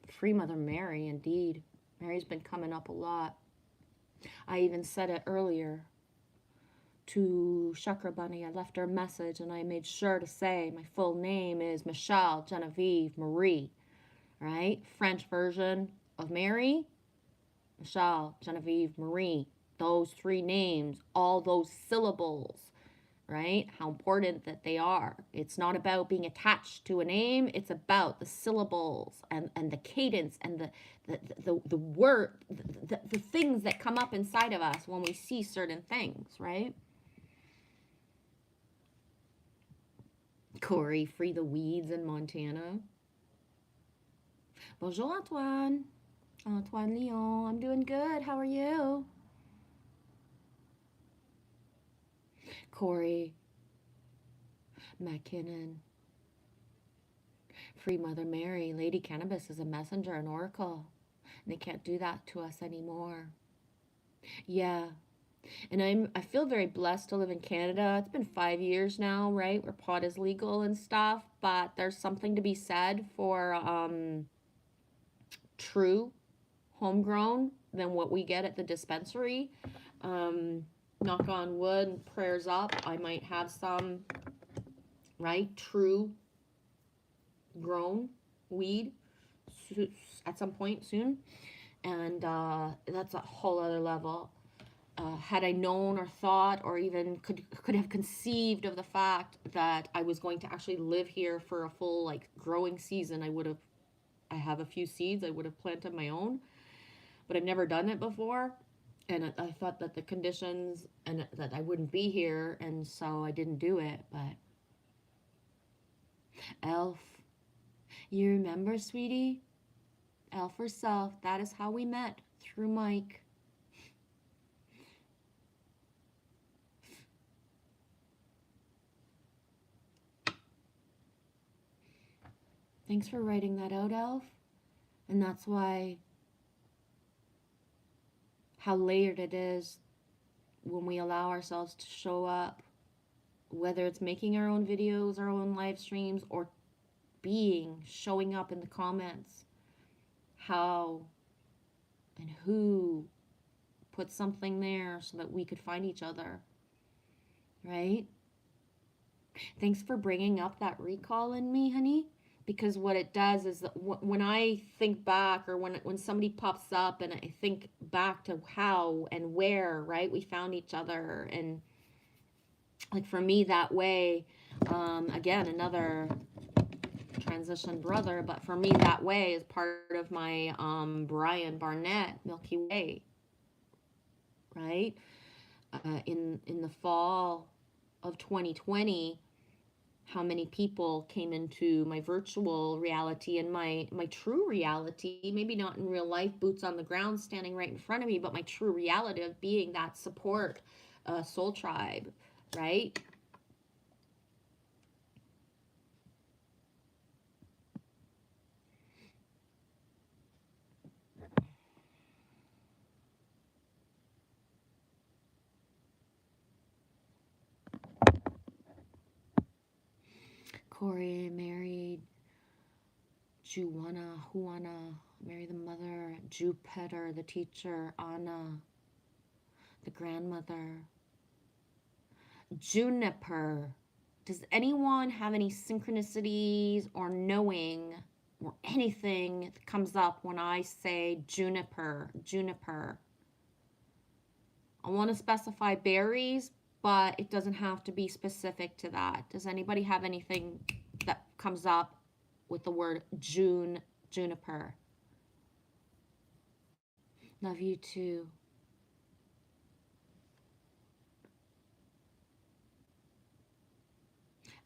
Free Mother Mary, indeed. Mary's been coming up a lot. I even said it earlier to Chakra Bunny. I left her a message and I made sure to say my full name is Michelle Genevieve Marie, right? French version of Mary, Michelle Genevieve Marie. Those 3 names, all those syllables, right? How important that they are. It's not about being attached to a name. It's about the syllables and the cadence and the word, the things that come up inside of us when we see certain things, right? Corey, free the weeds in Montana. Bonjour, Antoine. Antoine Leon. I'm doing good. How are you? Corey McKinnon. Free Mother Mary. Lady Cannabis is a messenger, an oracle. And they can't do that to us anymore. Yeah. And I feel very blessed to live in Canada. It's been 5 years now, right? Where pot is legal and stuff. But there's something to be said for true homegrown than what we get at the dispensary. Knock on wood, prayers up. I might have some, right? True grown weed at some point soon, and that's a whole other level. Had I known or thought or even could have conceived of the fact that I was going to actually live here for a full like growing season, I have a few seeds I would have planted my own, but I've never done it before. And I thought that the conditions and that I wouldn't be here, and so I didn't do it. But Elf, you remember, sweetie? Elf herself, that is how we met, through Mike. Thanks for writing that out, Elf. And that's why how layered it is when we allow ourselves to show up, whether it's making our own videos, our own live streams, or showing up in the comments. How and who put something there so that we could find each other, right? Thanks for bringing up that recall in me, honey, because what it does is that when I think back, or when somebody pops up and I think back to how and where, right, we found each other, and like for me that way, again, another transition brother, but for me that way is part of my Brian Barnett Milky Way, right? In the fall of 2020, how many people came into my virtual reality and my true reality, maybe not in real life, boots on the ground standing right in front of me, but my true reality of being that support soul tribe, right? Corey married Juana, Mary the mother, Jupiter the teacher, Anna the grandmother, Juniper. Does anyone have any synchronicities or knowing or anything that comes up when I say Juniper? Juniper. I want to specify berries, but it doesn't have to be specific to that. Does anybody have anything that comes up with the word juniper? Love you too.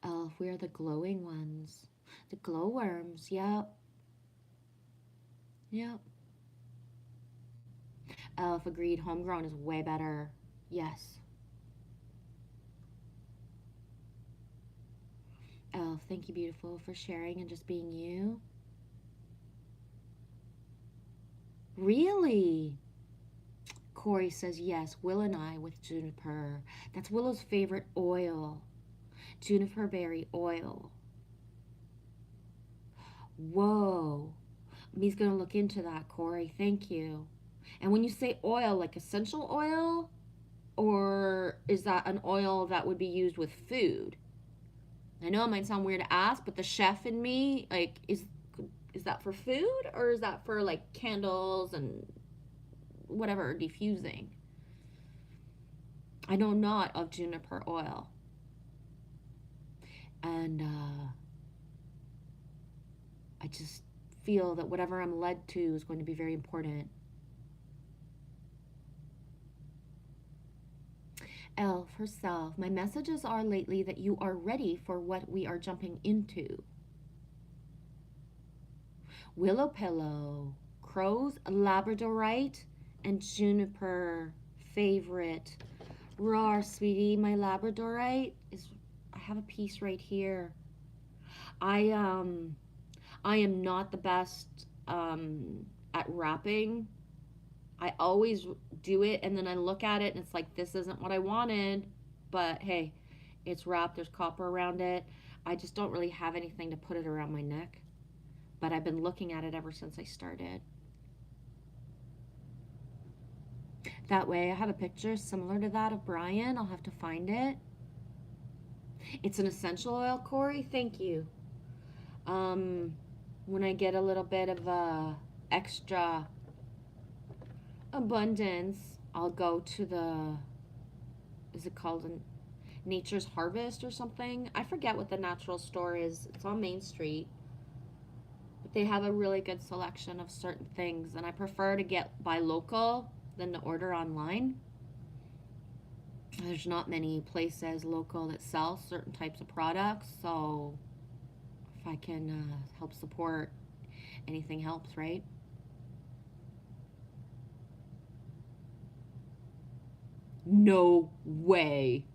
Elf, we are the glowing ones. The glowworms, yep. Yep. Elf agreed, homegrown is way better. Yes. Elf, thank you, beautiful, for sharing and just being you. Really? Corey says yes, Will and I with juniper. That's Willow's favorite oil. Juniper berry oil. Whoa. Me's gonna look into that, Corey. Thank you. And when you say oil, like essential oil, or is that an oil that would be used with food? I know it might sound weird to ask, but the chef in me, like, is that for food, or is that for like candles and whatever diffusing? I know not of juniper oil. And I just feel that whatever I'm led to is going to be very important. Elf herself, my messages are lately that you are ready for what we are jumping into. Willow pillow, crows, labradorite, and juniper favorite. Rawr, sweetie, my labradorite is, I have a piece right here. I am not the best at wrapping. I always do it and then I look at it and it's like, this isn't what I wanted, but hey, it's wrapped, there's copper around it. I just don't really have anything to put it around my neck, but I've been looking at it ever since I started. That way I have a picture similar to that of Brian. I'll have to find it. It's an essential oil, Corey. Thank you. when I get a little bit of extra abundance, I'll go to the, is it called Nature's Harvest or something? I forget what the natural store is. It's on Main Street. But they have a really good selection of certain things, and I prefer to buy local than to order online. There's not many places local that sell certain types of products, so if I can help support, anything helps, right? No way.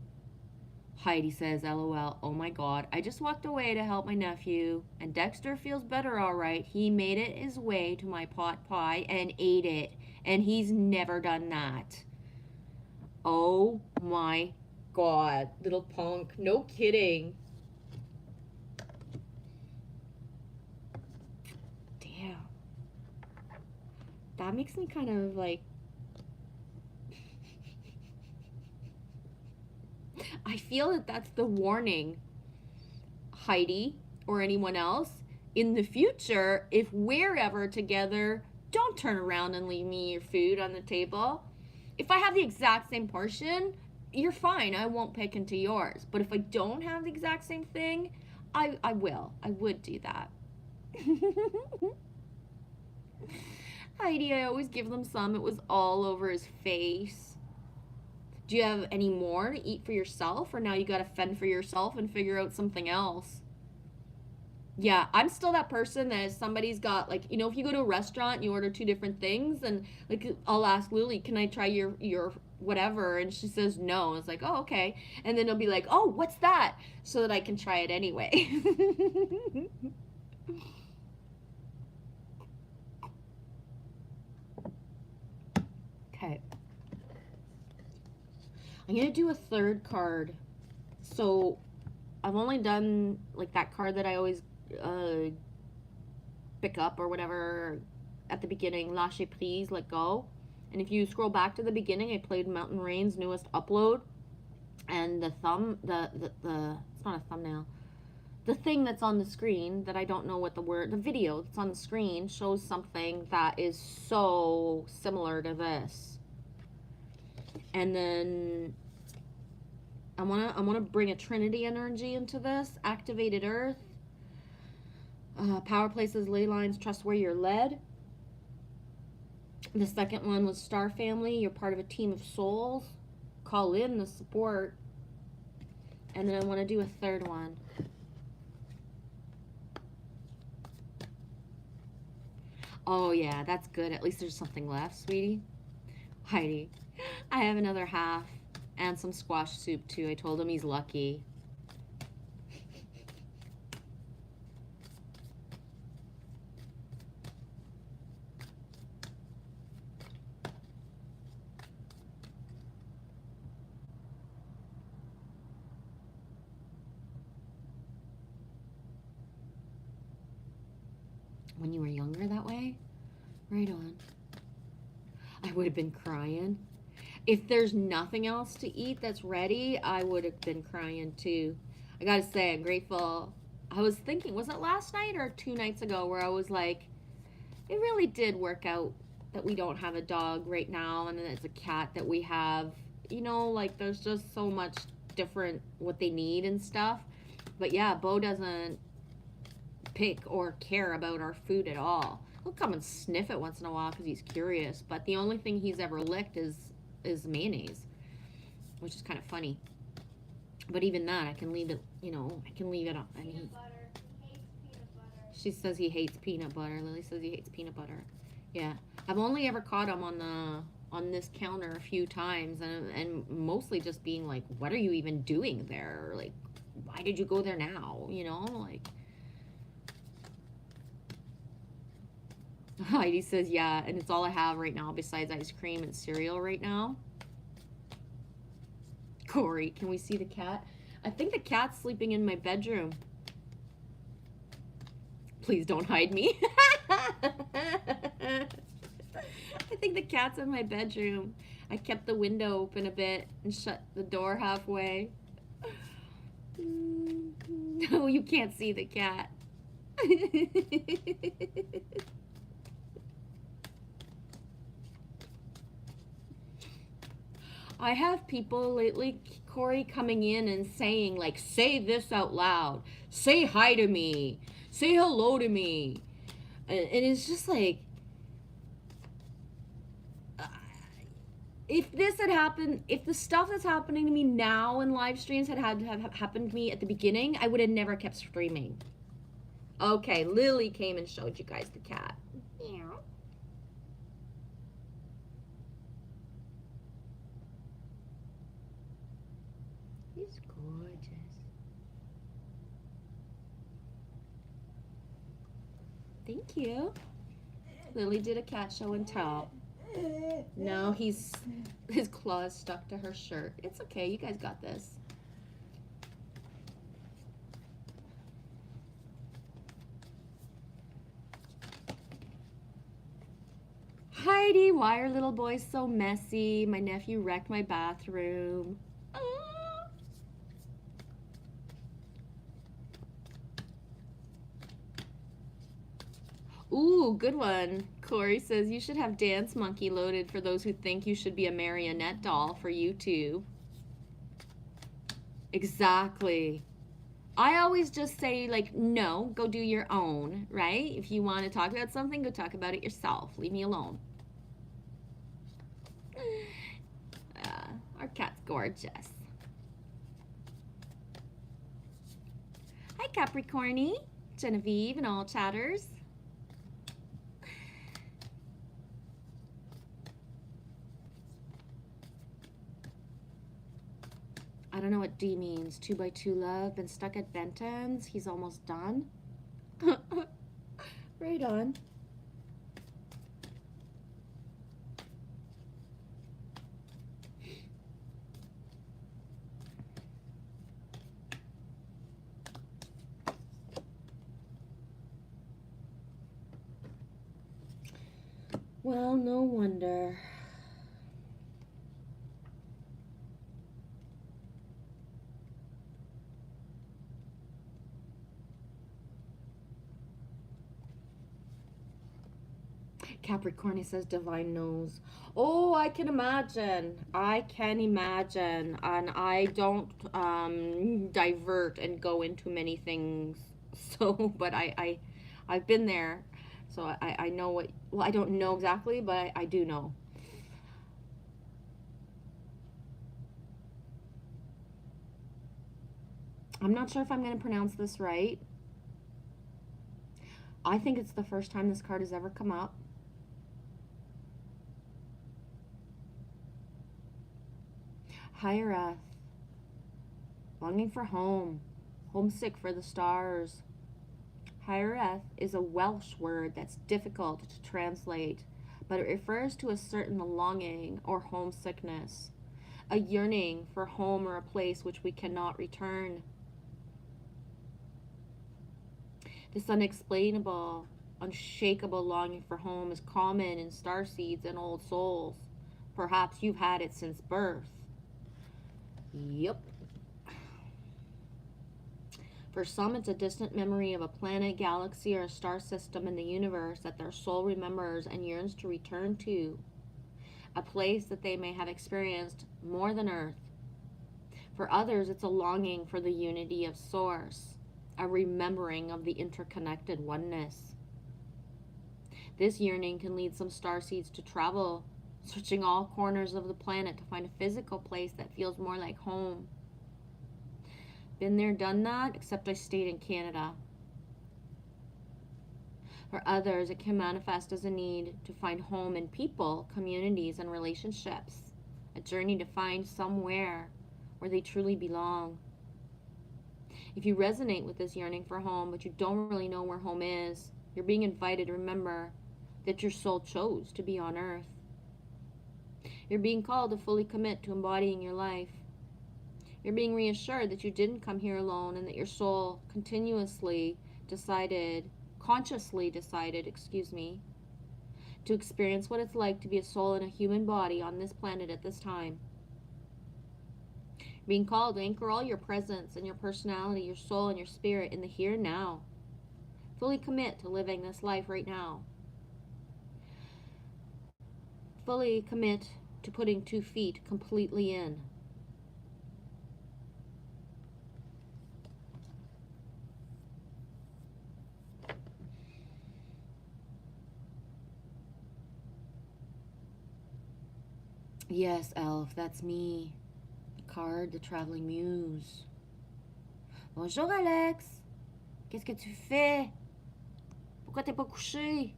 Heidi says, LOL. Oh my god. I just walked away to help my nephew, and Dexter feels better all right. He made it his way to my pot pie and ate it, and he's never done that. Oh my god. Little punk. No kidding. Damn. That makes me kind of like... I feel that that's the warning, Heidi, or anyone else. In the future, if we're ever together, don't turn around and leave me your food on the table. If I have the exact same portion, you're fine. I won't pick into yours. But if I don't have the exact same thing, I will. I would do that. Heidi, I always give them some. It was all over his face. Do you have any more to eat for yourself, or now you gotta fend for yourself and figure out something else? Yeah, I'm still that person that if somebody's got, like, you know, if you go to a restaurant and you order two different things, and like I'll ask Lily, can I try your whatever, and she says no. It's like, oh, okay. And then it'll be like, oh, what's that, so that I can try it anyway. Okay, I'm gonna do a third card. So I've only done like that card that I always pick up or whatever at the beginning, Lâcher Prise, let go. And if you scroll back to the beginning, I played Mountain Rain's newest upload, and the it's not a thumbnail, the thing that's on the screen that I don't know what the video that's on the screen shows something that is so similar to this. And then I wanna bring a Trinity energy into this. Activated Earth, Power Places, Ley Lines, Trust Where You're Led. The second one was Star Family. You're part of a team of souls. Call in the support. And then I want to do a third one. Oh yeah, that's good. At least there's something left, sweetie. Heidi, I have another half and some squash soup too. I told him he's lucky. When you were younger that way? Right on. I would have been crying. If there's nothing else to eat that's ready, I would have been crying too. I gotta say, I'm grateful. I was thinking, was it last night or 2 nights ago, where I was like, it really did work out that we don't have a dog right now, and then it's a cat that we have. You know, like, there's just so much different what they need and stuff. But yeah, Bo doesn't pick or care about our food at all. He'll come and sniff it once in a while because he's curious, but the only thing he's ever licked is mayonnaise, which is kind of funny. But even that, I can leave it, you know, I can leave it on. Peanut butter. He hates peanut butter. She says he hates peanut butter. Lily says he hates peanut butter. Yeah, I've only ever caught him on this counter a few times, and mostly just being like, what are you even doing there? Like, why did you go there now? You know, like. Heidi says, yeah, and it's all I have right now besides ice cream and cereal right now. Corey, can we see the cat? I think the cat's sleeping in my bedroom. Please don't hide me. I think the cat's in my bedroom. I kept the window open a bit and shut the door halfway. No, you can't see the cat. I have people lately, Corey, coming in and saying, like, say this out loud. Say hi to me. Say hello to me. And it's just like, uh, if this had happened, if the stuff that's happening to me now in live streams had to have happened to me at the beginning, I would have never kept streaming. Okay, Lily came and showed you guys the cat. Meow. He's gorgeous. Thank you. Lily did a cat show and tell. No, his claws stuck to her shirt. It's okay, you guys got this. Heidi, why are little boys so messy? My nephew wrecked my bathroom. Ah. Ooh, good one. Corey says you should have Dance Monkey loaded for those who think you should be a marionette doll for YouTube. Exactly. I always just say, like, no, go do your own, right? If you want to talk about something, go talk about it yourself. Leave me alone. Our cat's gorgeous. Hi, Capricorny, Genevieve, and all chatters. I don't know what D means. 2x2 love. Been stuck at Benton's. He's almost done. Right on. Well, no wonder. Capricorn says divine knows. Oh, I can imagine. I can imagine. And I don't divert and go into many things. So, but I've been there. So I know what, well, I don't know exactly, but I do know. I'm not sure if I'm going to pronounce this right. I think it's the first time this card has ever come up. Hiraeth, longing for home, homesick for the stars. Hiraeth is a Welsh word that's difficult to translate, but it refers to a certain longing or homesickness, a yearning for home or a place which we cannot return. This unexplainable, unshakable longing for home is common in starseeds and old souls. Perhaps you've had it since birth. Yep. For some, it's a distant memory of a planet, galaxy, or a star system in the universe that their soul remembers and yearns to return to. A place that they may have experienced more than Earth. For others, it's a longing for the unity of Source, a remembering of the interconnected oneness. This yearning can lead some starseeds to travel, searching all corners of the planet to find a physical place that feels more like home. Been there, done that, except I stayed in Canada. For others, it can manifest as a need to find home in people, communities, and relationships. A journey to find somewhere where they truly belong. If you resonate with this yearning for home, but you don't really know where home is, you're being invited to remember that your soul chose to be on Earth. You're being called to fully commit to embodying your life. You're being reassured that you didn't come here alone and that your soul consciously decided, to experience what it's like to be a soul in a human body on this planet at this time. Being called to anchor all your presence and your personality, your soul and your spirit in the here and now. Fully commit to living this life right now. Fully commit to putting 2 feet completely in. Yes, Elf, that's me. Card, the Traveling Muse. Bonjour, Alex. Qu'est-ce que tu fais? Pourquoi t'es pas couché?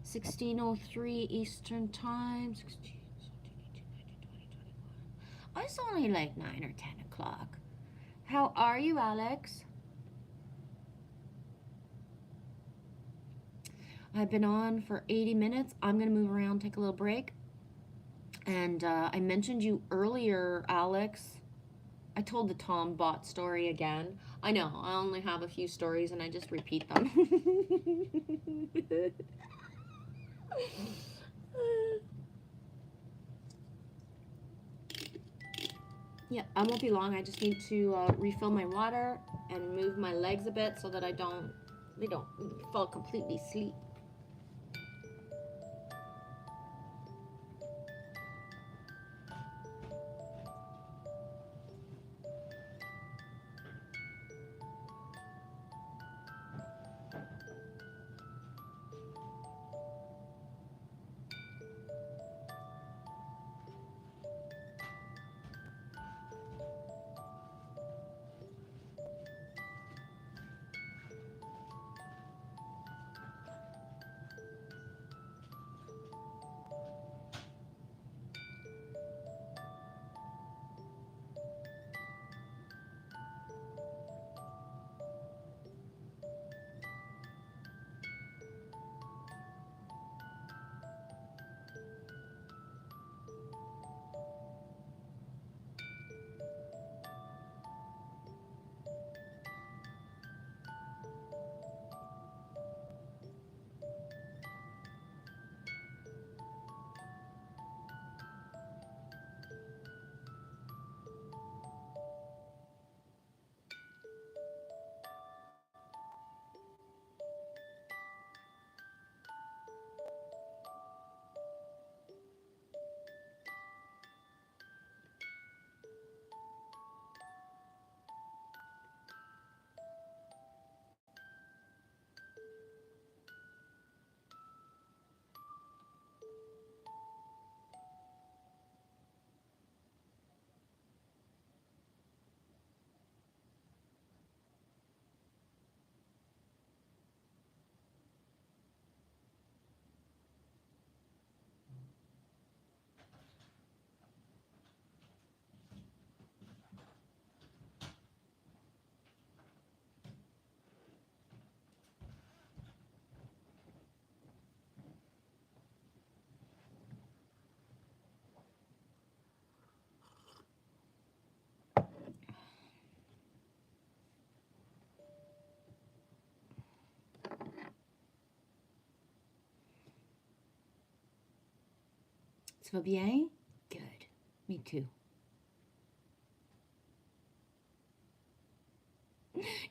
16:03 Eastern Time. 16, 17, 18, 19, 20, 21. Oh, it's only like 9 or 10 o'clock. How are you, Alex? I've been on for 80 minutes. I'm going to move around, take a little break. And I mentioned you earlier, Alex. I told the Tom bot story again. I know, I only have a few stories and I just repeat them. Yeah, I won't be long. I just need to refill my water and move my legs a bit so that they don't fall completely asleep. Ça va bien? Good. Me too.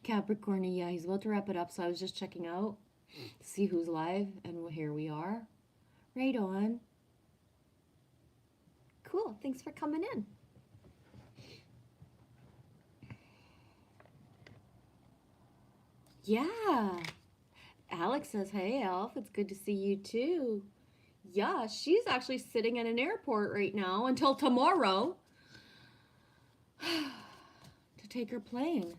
Capricorn, yeah, he's about to wrap it up, so I was just checking out to see who's live, and here we are. Right on. Cool. Thanks for coming in. Yeah. Alex says, hey, Elf, it's good to see you too. Yeah, she's actually sitting at an airport right now until tomorrow to take her plane.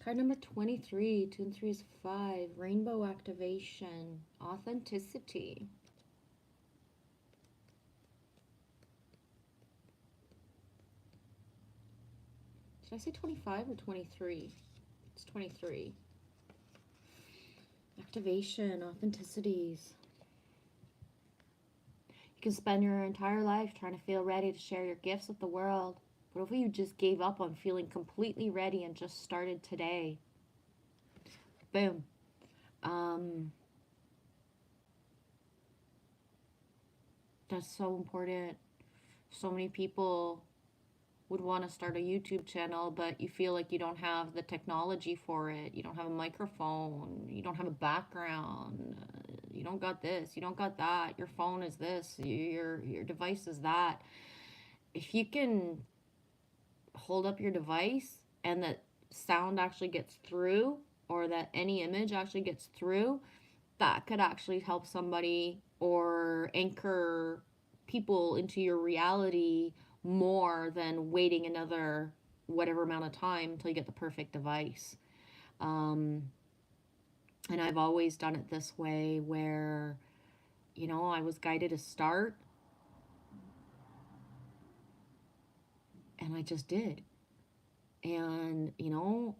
Card number 23, 2 and 3 is 5. Rainbow activation, authenticity. Did I say 25 or 23? It's 23. Activation, authenticities. You can spend your entire life trying to feel ready to share your gifts with the world. What if you just gave up on feeling completely ready and just started today? Boom. That's so important. So many people would want to start a YouTube channel, but you feel like you don't have the technology for it. You don't have a microphone. You don't have a background. You don't got this. You don't got that. Your phone is this. Your device is that. If you can hold up your device and that sound actually gets through, or that any image actually gets through, that could actually help somebody or anchor people into your reality more than waiting another whatever amount of time until you get the perfect device. And I've always done it this way where, I was guided to start and I just did. And,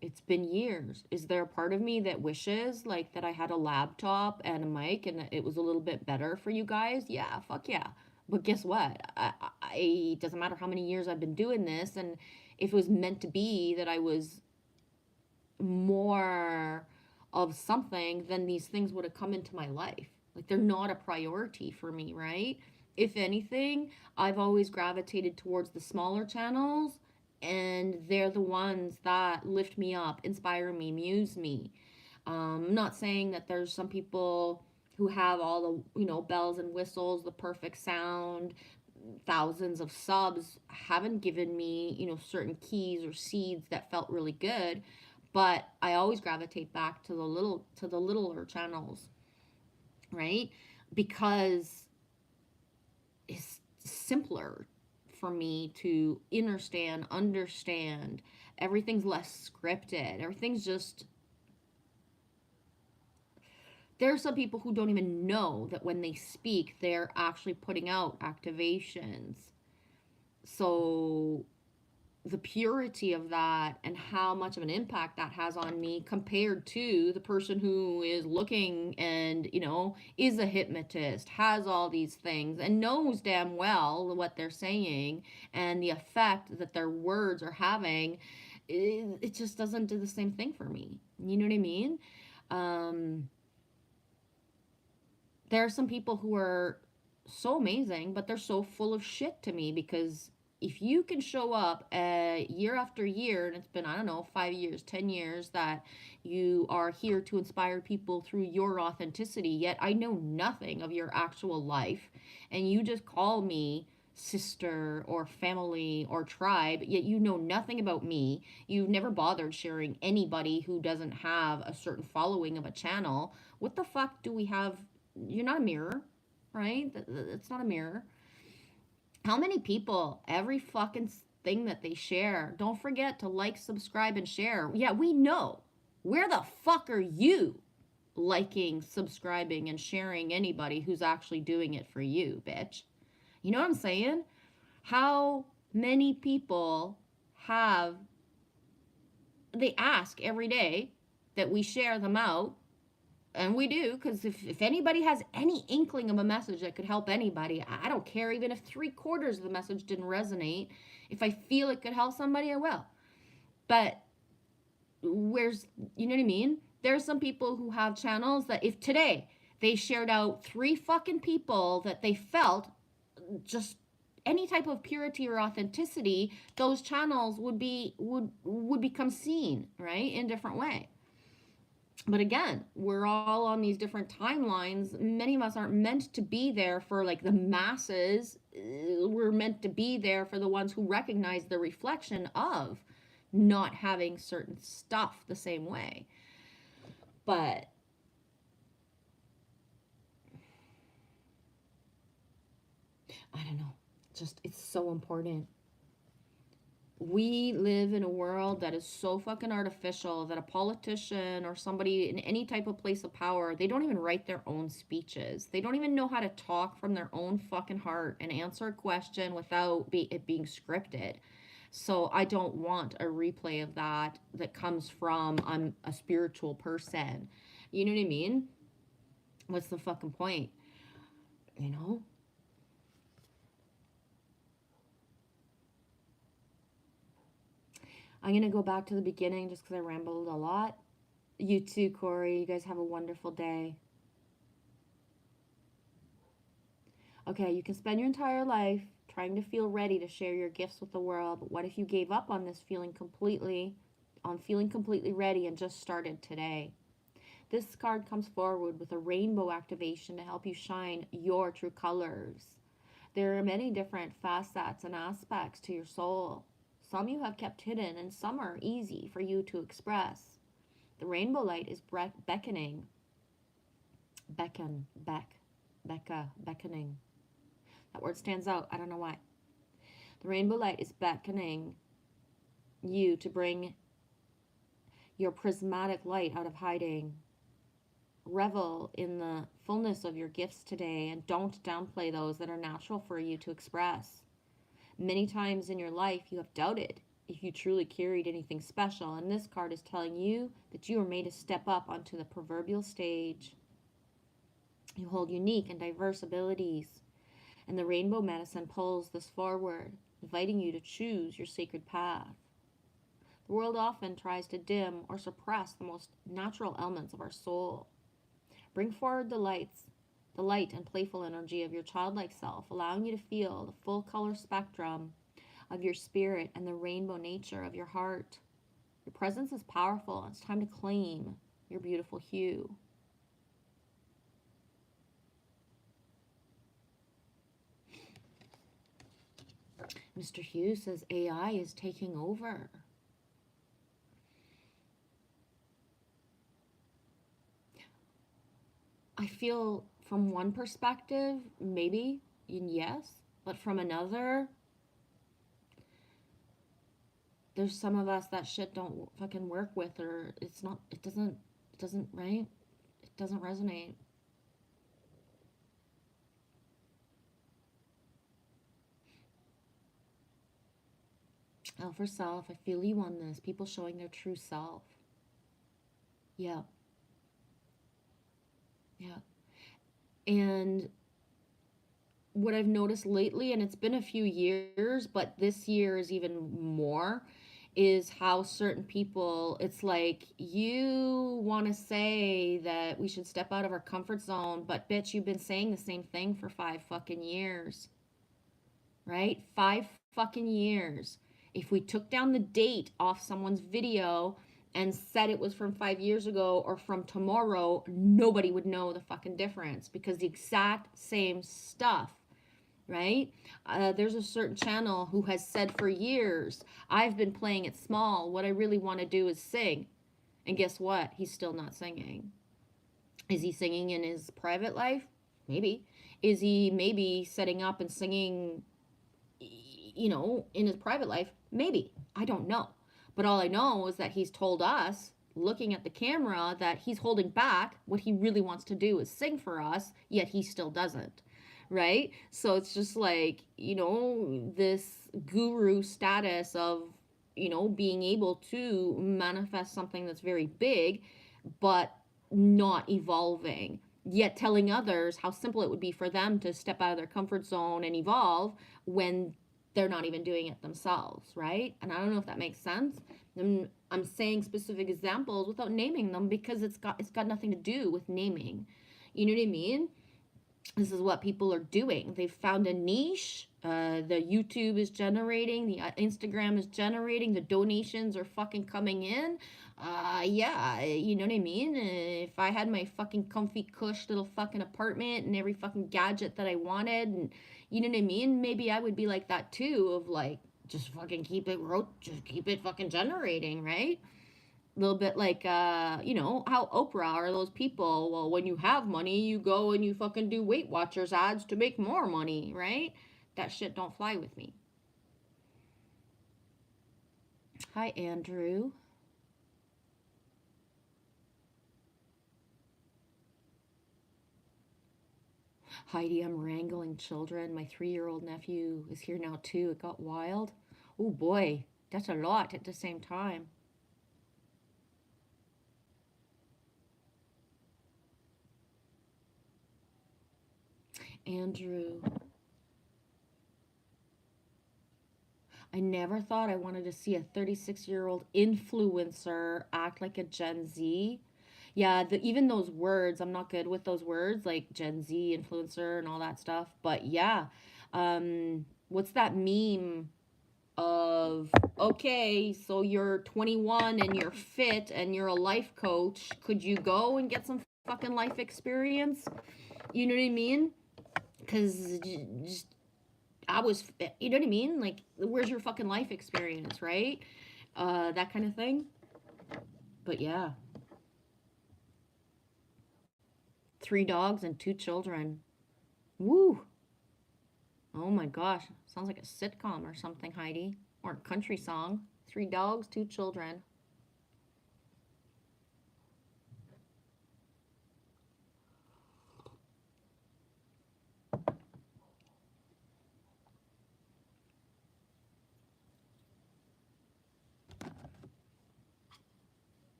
it's been years. Is there a part of me that wishes like that I had a laptop and a mic and it was a little bit better for you guys? Yeah, fuck yeah. But guess what? It doesn't matter how many years I've been doing this. And if it was meant to be that I was more of something, then these things would have come into my life. Like they're not a priority for me, right? If anything, I've always gravitated towards the smaller channels, and they're the ones that lift me up, inspire me, muse me. I'm not saying that there's some people who have all the, bells and whistles, the perfect sound, thousands of subs haven't given me, certain keys or seeds that felt really good, but I always gravitate back to the littler channels, right? Because it's simpler for me to understand. Everything's less scripted. Everything's just, there are some people who don't even know that when they speak, they're actually putting out activations. So the purity of that and how much of an impact that has on me compared to the person who is looking and, is a hypnotist, has all these things and knows damn well what they're saying and the effect that their words are having, it just doesn't do the same thing for me. You know what I mean? There are some people who are so amazing, but they're so full of shit to me, because if you can show up year after year, and it's been, I don't know, 5 years, 10 years, that you are here to inspire people through your authenticity, yet I know nothing of your actual life, and you just call me sister or family or tribe, yet you know nothing about me. You've never bothered sharing anybody who doesn't have a certain following of a channel. What the fuck do we have? You're not a mirror, right? It's not a mirror. How many people, every fucking thing that they share, don't forget to like, subscribe, and share. Yeah, we know. Where the fuck are you liking, subscribing, and sharing anybody who's actually doing it for you, bitch? You know what I'm saying? How many people they ask every day that we share them out. And we do, because if anybody has any inkling of a message that could help anybody, I don't care even if 3/4 of the message didn't resonate. If I feel it could help somebody, I will. But you know what I mean? There's some people who have channels that if today they shared out 3 fucking people that they felt just any type of purity or authenticity, those channels would become seen, right, in a different way. But again, we're all on these different timelines. Many of us aren't meant to be there for like the masses. We're meant to be there for the ones who recognize the reflection of not having certain stuff the same way. But I don't know. Just, it's so important. We live in a world that is so fucking artificial that a politician or somebody in any type of place of power, they don't even write their own speeches. They don't even know how to talk from their own fucking heart and answer a question without it being scripted. So I don't want a replay of that comes from I'm a spiritual person. You know what I mean? What's the fucking point? You know? I'm going to go back to the beginning just because I rambled a lot. You too, Corey. You guys have a wonderful day. Okay, you can spend your entire life trying to feel ready to share your gifts with the world, but what if you gave up on this feeling completely, on feeling completely ready and just started today? This card comes forward with a rainbow activation to help you shine your true colors. There are many different facets and aspects to your soul. Some you have kept hidden, and some are easy for you to express. The rainbow light is beckoning. Beckoning. That word stands out. I don't know why. The rainbow light is beckoning you to bring your prismatic light out of hiding. Revel in the fullness of your gifts today and don't downplay those that are natural for you to express. Many times in your life you have doubted if you truly carried anything special, and this card is telling you that you are made to step up onto the proverbial stage. You hold unique and diverse abilities, and the rainbow medicine pulls this forward, inviting you to choose your sacred path. The world often tries to dim or suppress the most natural elements of our soul. Bring forward the light and playful energy of your childlike self, allowing you to feel the full color spectrum of your spirit and the rainbow nature of your heart. Your presence is powerful, and it's time to claim your beautiful hue. Mr. Hughes says AI is taking over. I feel from one perspective, maybe, yes, but from another, there's some of us that shit don't fucking work with, or it doesn't, right? It doesn't resonate. For self, I feel you on this. People showing their true self. Yeah. Yeah. And what I've noticed lately, and it's been a few years, but this year is even more, is how certain people, it's like you want to say that we should step out of our comfort zone, but bitch, you've been saying the same thing for 5 fucking years, right? 5 fucking years. If we took down the date off someone's video and said it was from 5 years ago or from tomorrow, nobody would know the fucking difference because the exact same stuff, right? There's a certain channel who has said for years, I've been playing it small. What I really want to do is sing. And guess what? He's still not singing. Is he singing in his private life? Maybe. Is he maybe setting up and singing, in his private life? Maybe. I don't know. But all I know is that he's told us, looking at the camera, that he's holding back. What he really wants to do is sing for us, yet he still doesn't. Right? So it's just like, this guru status of, being able to manifest something that's very big, but not evolving. Yet telling others how simple it would be for them to step out of their comfort zone and evolve when they're not even doing it themselves, right? And I don't know if that makes sense. I'm saying specific examples without naming them because it's got nothing to do with naming. You know what I mean? This is what people are doing. They've found a niche. The YouTube is generating, the Instagram is generating, the donations are fucking coming in. Yeah, you know what I mean? If I had my fucking comfy cush little fucking apartment and every fucking gadget that I wanted, and you know what I mean? Maybe I would be like that too, of like, just fucking keep it fucking generating, right? A little bit like how Oprah are those people, well, when you have money you go and you fucking do Weight Watchers ads to make more money, right? That shit don't fly with me. Hi, Andrew. Heidi, I'm wrangling children. My 3-year-old nephew is here now too. It got wild. Oh boy, that's a lot at the same time. Andrew, I never thought I wanted to see a 36-year-old influencer act like a Gen Z. Yeah, even those words, I'm not good with those words like Gen Z influencer and all that stuff. But yeah, what's that meme of, okay, so you're 21 and you're fit and you're a life coach. Could you go and get some fucking life experience? You know what I mean? Because just I was, you know what I mean? Like, where's your fucking life experience, right? That kind of thing. But yeah, 3 dogs and 2 children. Woo! Oh my gosh, sounds like a sitcom or something, Heidi, or a country song. 3 dogs, 2 children.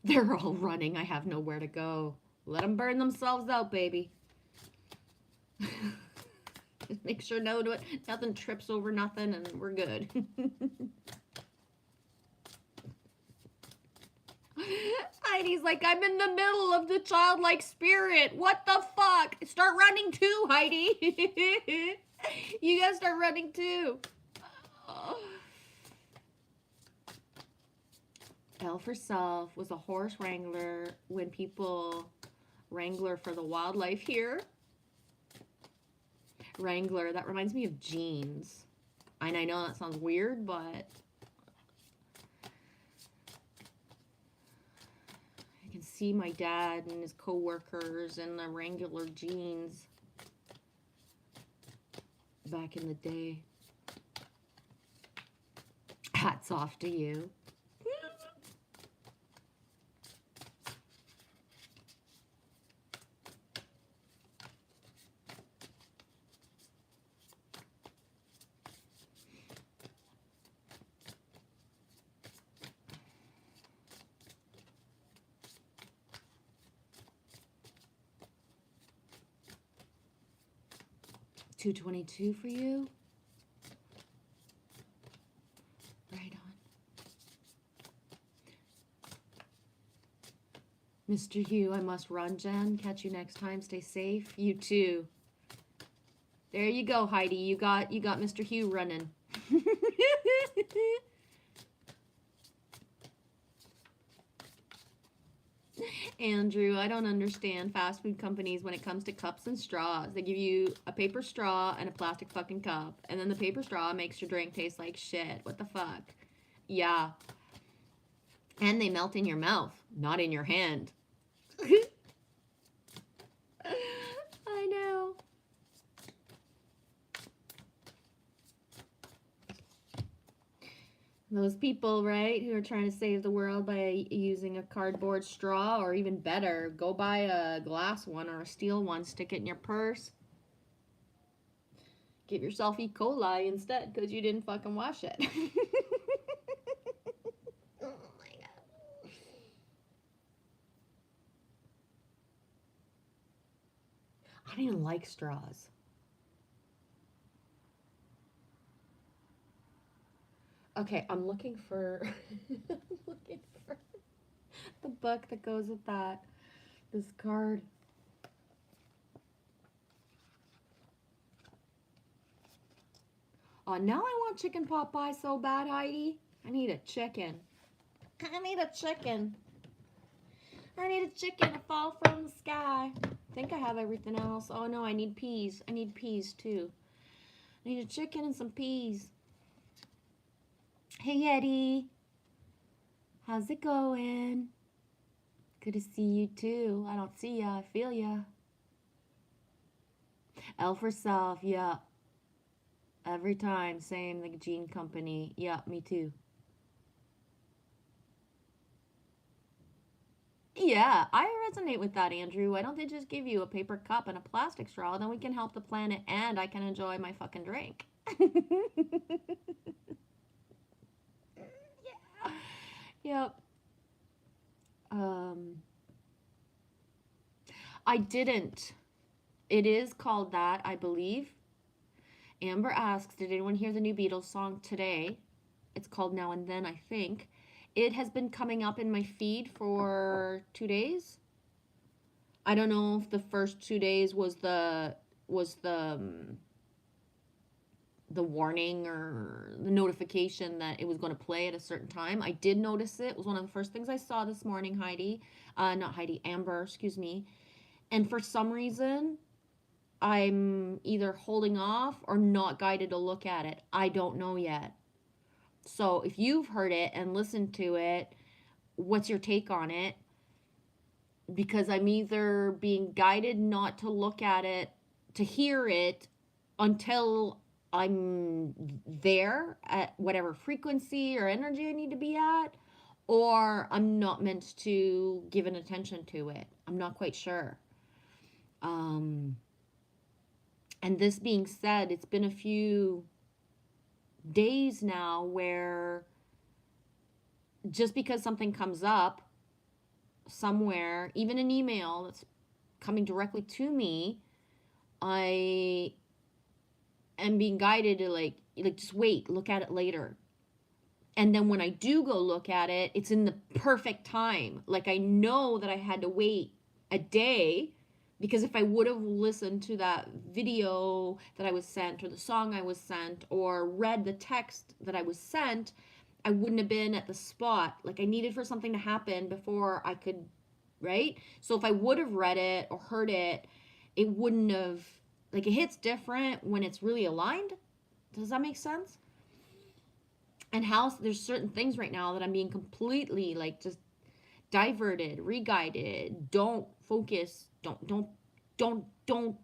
They're all running. I have nowhere to go. Let them burn themselves out, baby. Just make sure nothing trips over nothing and we're good. Heidi's like, I'm in the middle of the childlike spirit. What the fuck? Start running too, Heidi. You gotta start running too. L for Self was a horse wrangler when people wrangler for the wildlife here. Wrangler, that reminds me of jeans. And I know that sounds weird, but I can see my dad and his co-workers in the Wrangler jeans back in the day. Hats off to you. $2.22 for you. Right on. Mr. Hugh, I must run, Jen. Catch you next time. Stay safe. You too. There you go, Heidi. You got Mr. Hugh running. Andrew, I don't understand fast food companies when it comes to cups and straws. They give you a paper straw and a plastic fucking cup, and then the paper straw makes your drink taste like shit. What the fuck? Yeah. And they melt in your mouth, not in your hand. I know. Those people, right, who are trying to save the world by using a cardboard straw, or even better, go buy a glass one or a steel one, stick it in your purse. Give yourself E. coli instead because you didn't fucking wash it. Oh my god. I don't even like straws. Okay, I'm looking for the book that goes with that. This card. Oh, now I want chicken pot pie so bad, Heidi. I need a chicken. I need a chicken. I need a chicken to fall from the sky. I think I have everything else. Oh no, I need peas. I need peas too. I need a chicken and some peas. Hey Yeti. How's it going? Good to see you too. I don't see ya. I feel ya. L for Self. Yeah. Every time. Same. The Gene Company. Yeah, me too. Yeah, I resonate with that, Andrew. Why don't they just give you a paper cup and a plastic straw? Then we can help the planet and I can enjoy my fucking drink. Yeah. Yep. I didn't. It is called that, I believe. Amber asks, did anyone hear the new Beatles song today? It's called Now and Then, I think. It has been coming up in my feed for 2 days. I don't know if the first 2 days was the warning or the notification that it was going to play at a certain time. I did notice it. It was one of the first things I saw this morning, Amber, excuse me. And for some reason, I'm either holding off or not guided to look at it. I don't know yet. So if you've heard it and listened to it, what's your take on it? Because I'm either being guided not to look at it, to hear it until I'm there at whatever frequency or energy I need to be at, or I'm not meant to give an attention to it. I'm not quite sure. And this being said, it's been a few days now where just because something comes up somewhere, even an email that's coming directly to me, I am being guided to like just wait, look at it later. And then when I do go look at it, it's in the perfect time. Like I know that I had to wait a day, because if I would have listened to that video that I was sent, or the song I was sent, or read the text that I was sent, I wouldn't have been at the spot. Like I needed for something to happen before I could, right? So if I would have read it or heard it, it wouldn't have, like it hits different when it's really aligned. Does that make sense? And how there's certain things right now that I'm being completely like just diverted, re-guided. Don't focus, don't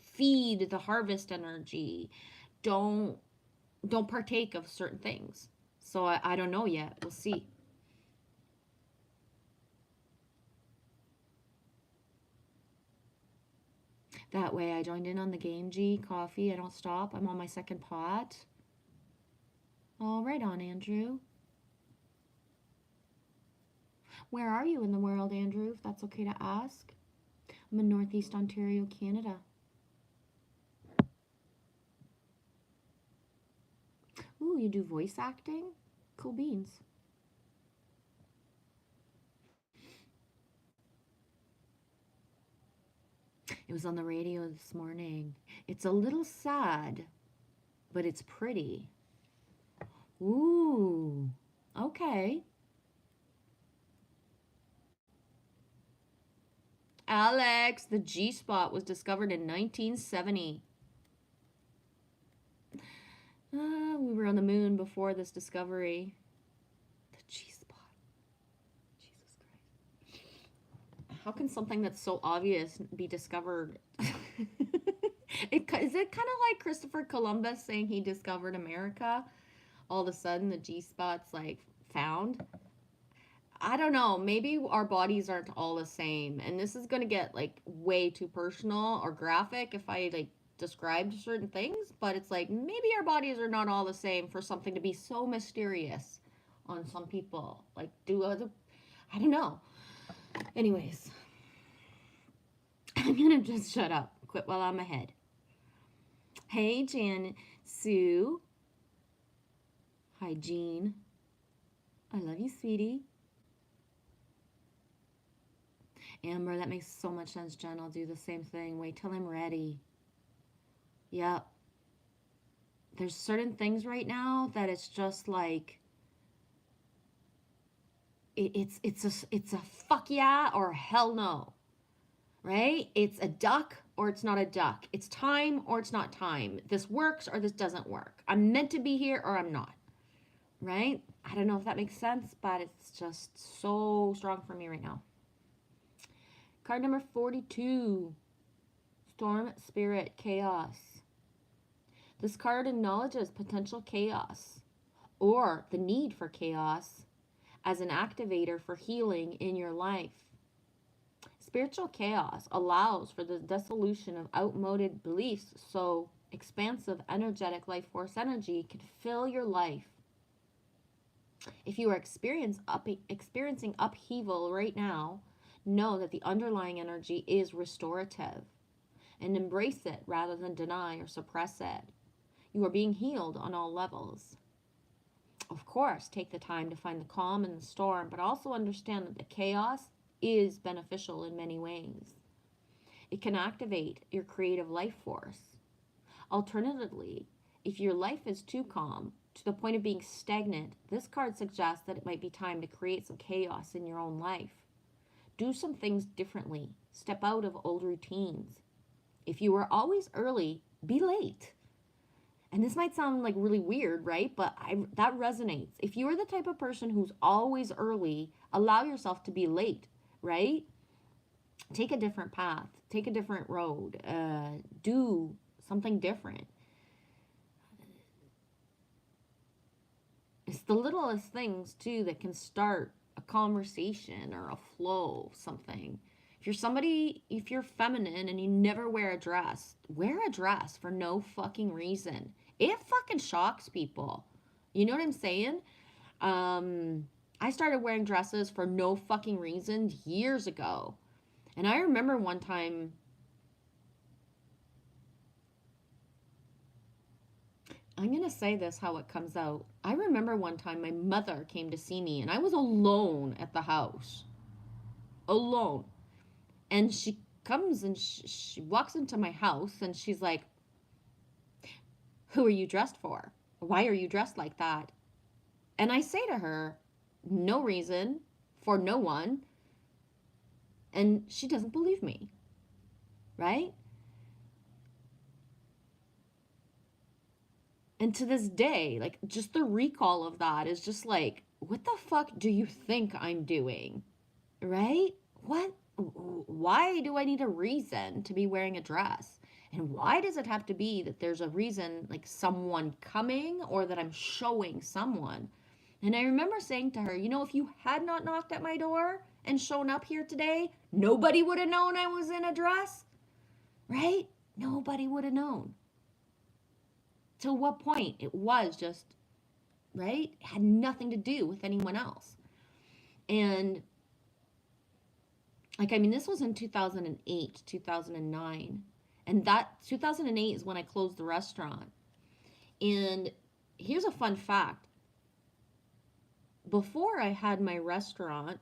feed the harvest energy. Don't partake of certain things. So I don't know yet. We'll see. That way I joined in on the game, G. Coffee, I don't stop. I'm on my second pot. All right on, Andrew. Where are you in the world, Andrew, if that's okay to ask? I'm in Northeast Ontario, Canada. Ooh, you do voice acting? Cool beans. It was on the radio this morning. It's a little sad, but it's pretty. Ooh, okay. Alex, the G-spot was discovered in 1970. We were on the moon before this discovery. The G-spot. Jesus Christ. How can something that's so obvious be discovered? Is it kind of like Christopher Columbus saying he discovered America? All of a sudden the G-spot's like found. I don't know. Maybe our bodies aren't all the same. And this is going to get like way too personal or graphic if I like described certain things, but it's like maybe our bodies are not all the same for something to be so mysterious on some people. Like I don't know. Anyways, I'm going to just shut up. Quit while I'm ahead. Hey, Jan Sue. Hi, Jean. I love you, sweetie. Amber, that makes so much sense, Jen. I'll do the same thing. Wait till I'm ready. Yep. There's certain things right now that it's just like it's a fuck yeah or hell no. Right? It's a duck or it's not a duck. It's time or it's not time. This works or this doesn't work. I'm meant to be here or I'm not. Right? I don't know if that makes sense, but it's just so strong for me right now. Card number 42. Storm Spirit Chaos. This card acknowledges potential chaos or the need for chaos as an activator for healing in your life. Spiritual chaos allows for the dissolution of outmoded beliefs so expansive, energetic life force energy can fill your life. If you are experiencing upheaval right now, know that the underlying energy is restorative and embrace it rather than deny or suppress it. You are being healed on all levels. Of course, take the time to find the calm in the storm, but also understand that the chaos is beneficial in many ways. It can activate your creative life force. Alternatively, if your life is too calm to the point of being stagnant, this card suggests that it might be time to create some chaos in your own life. Do some things differently. Step out of old routines. If you are always early, be late. And this might sound like really weird, right? But that resonates. If you are the type of person who's always early, allow yourself to be late, right? Take a different path, take a different road, do something different. It's the littlest things too that can start a conversation or a flow of something. If you're feminine and you never wear a dress for no fucking reason. It fucking shocks people. You know what I'm saying? I started wearing dresses for no fucking reason years ago. And I remember one time, I'm going to say this how it comes out. I remember one time my mother came to see me and I was alone at the house. Alone. And she comes and she walks into my house and she's like, "Who are you dressed for? Why are you dressed like that?" And I say to her, "No reason, for no one." And she doesn't believe me, right? And to this day, like, just the recall of that is just like, what the fuck do you think I'm doing? Right? What? Why do I need a reason to be wearing a dress? And why does it have to be that there's a reason, like someone coming or that I'm showing someone? And I remember saying to her, if you had not knocked at my door and shown up here today, nobody would have known I was in a dress, right? Nobody would have known. Till what point it was just, right? It had nothing to do with anyone else. And this was in 2008, 2009. And that 2008 is when I closed the restaurant. And here's a fun fact. Before I had my restaurant,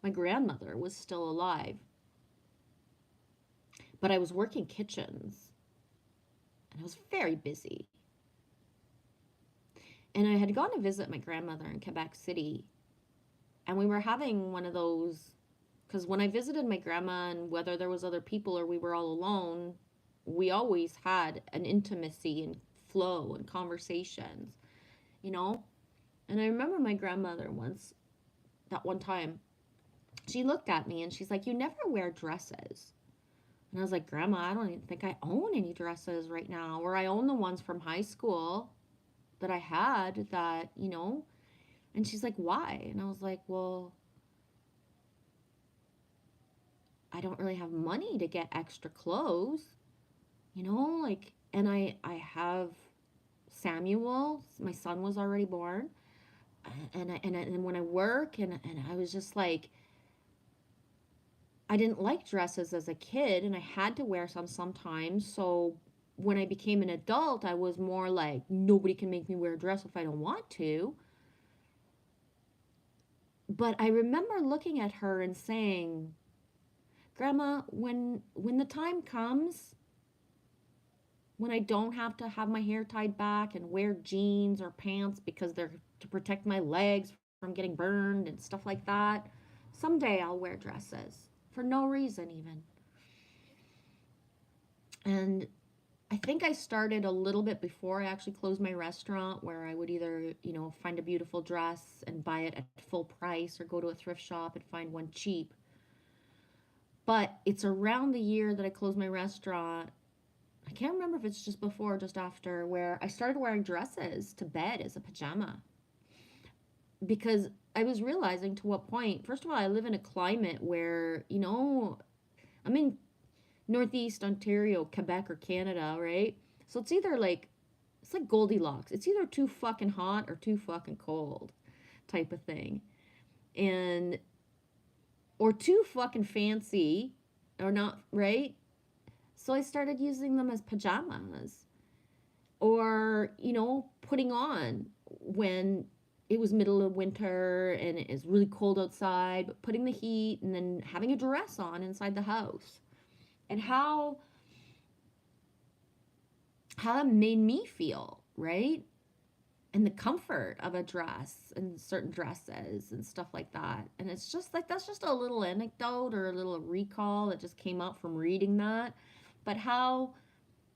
my grandmother was still alive. But I was working kitchens. And I was very busy. And I had gone to visit my grandmother in Quebec City. And we were having one of those, because when I visited my grandma, and whether there was other people or we were all alone, we always had an intimacy and flow and conversations, And I remember my grandmother that one time, she looked at me and she's like, "You never wear dresses." And I was like, "Grandma, I don't even think I own any dresses right now. Or I own the ones from high school that I had that, And she's like, "Why?" And I was like, "Well, I don't really have money to get extra clothes, and I have Samuel, my son was already born, and when I work, and I was just like, I didn't like dresses as a kid, and I had to wear some sometimes. So when I became an adult, I was more like, nobody can make me wear a dress if I don't want to. But I remember looking at her and saying, "Grandma, when the time comes, when I don't have to have my hair tied back and wear jeans or pants because they're to protect my legs from getting burned and stuff like that, someday I'll wear dresses for no reason even." And I think I started a little bit before I actually closed my restaurant, where I would either, find a beautiful dress and buy it at full price or go to a thrift shop and find one cheap. But it's around the year that I closed my restaurant, I can't remember if it's just before or just after, where I started wearing dresses to bed as a pajama. Because I was realizing to what point, first of all, I live in a climate where, I'm in Northeast Ontario, Quebec, or Canada, right? So it's like Goldilocks. It's either too fucking hot or too fucking cold type of thing. Or too fucking fancy or not, right? So I started using them as pajamas. or, you know, putting on when it was middle of winter and it is really cold outside, but putting the heat and then having a dress on inside the house. And how that made me feel, right? And the comfort of a dress and certain dresses and stuff like that. And it's just like that's just a little anecdote or a little recall that just came up from reading that. But how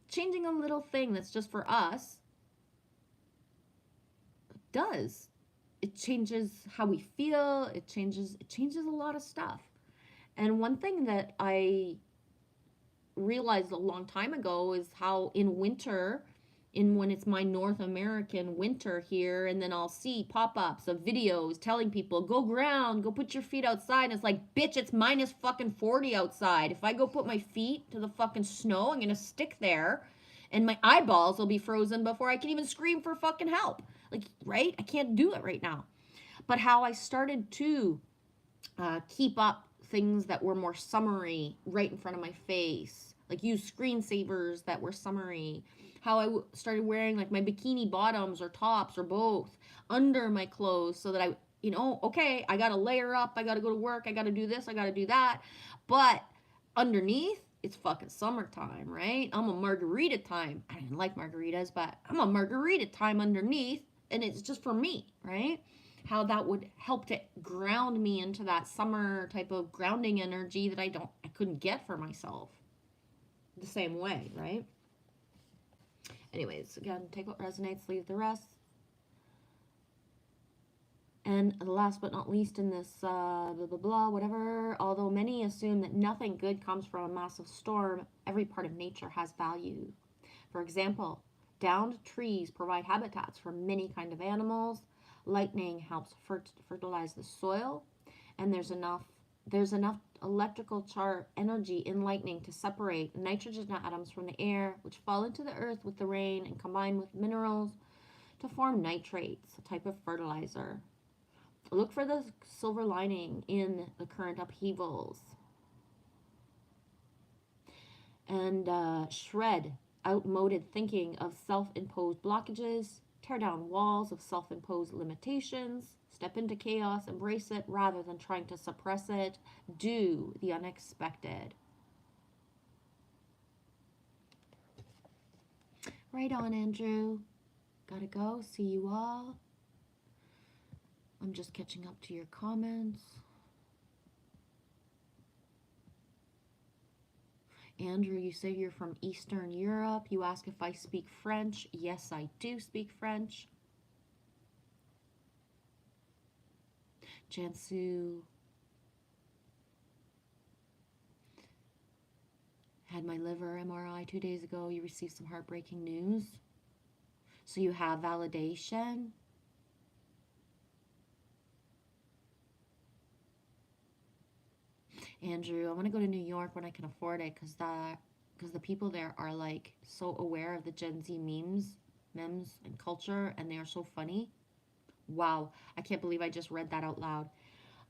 changing a little thing that's just for us does. It changes how we feel, it changes a lot of stuff. And one thing that I realized a long time ago is how in winter, in when it's my North American winter here, and then I'll see pop-ups of videos telling people go ground, go put your feet outside, and it's like, bitch, it's minus fucking 40 outside. If I go put my feet to the fucking snow, I'm gonna stick there and my eyeballs will be frozen before I can even scream for fucking help. Like, right? I can't do it right now. But how I started to keep up things that were more summery right in front of my face, like use screensavers that were summery. How I started wearing like my bikini bottoms or tops or both under my clothes so that I, you know, okay, I gotta layer up, I gotta go to work, I gotta do this, I gotta do that. But underneath, it's fucking summertime, right? I'm a margarita time. I didn't like margaritas, but I'm a margarita time underneath, and it's just for me, right? How that would help to ground me into that summer type of grounding energy that I couldn't get for myself the same way, right? Anyways, again, take what resonates, leave the rest. And last but not least in this blah blah blah whatever, although many assume that nothing good comes from a massive storm, every part of nature has value. For example, downed trees provide habitats for many kind of animals. Lightning helps fertilize the soil, and there's enough electrical charge energy in lightning to separate nitrogen atoms from the air, which fall into the earth with the rain and combine with minerals to form nitrates, a type of fertilizer. Look for the silver lining in the current upheavals. And shred outmoded thinking of self-imposed blockages, tear down walls of self-imposed limitations, step into chaos, embrace it rather than trying to suppress it, do the unexpected. Right on, Andrew. Gotta go. See you all. I'm just catching up to your comments. Andrew, you say you're from Eastern Europe. You ask if I speak French. Yes, I do speak French. Jansu, had my liver MRI 2 days ago. You received some heartbreaking news. So you have validation. Andrew, I want to go to New York when I can afford it because the people there are like so aware of the Gen Z memes and culture, and they are so funny. Wow, I can't believe I just read that out loud.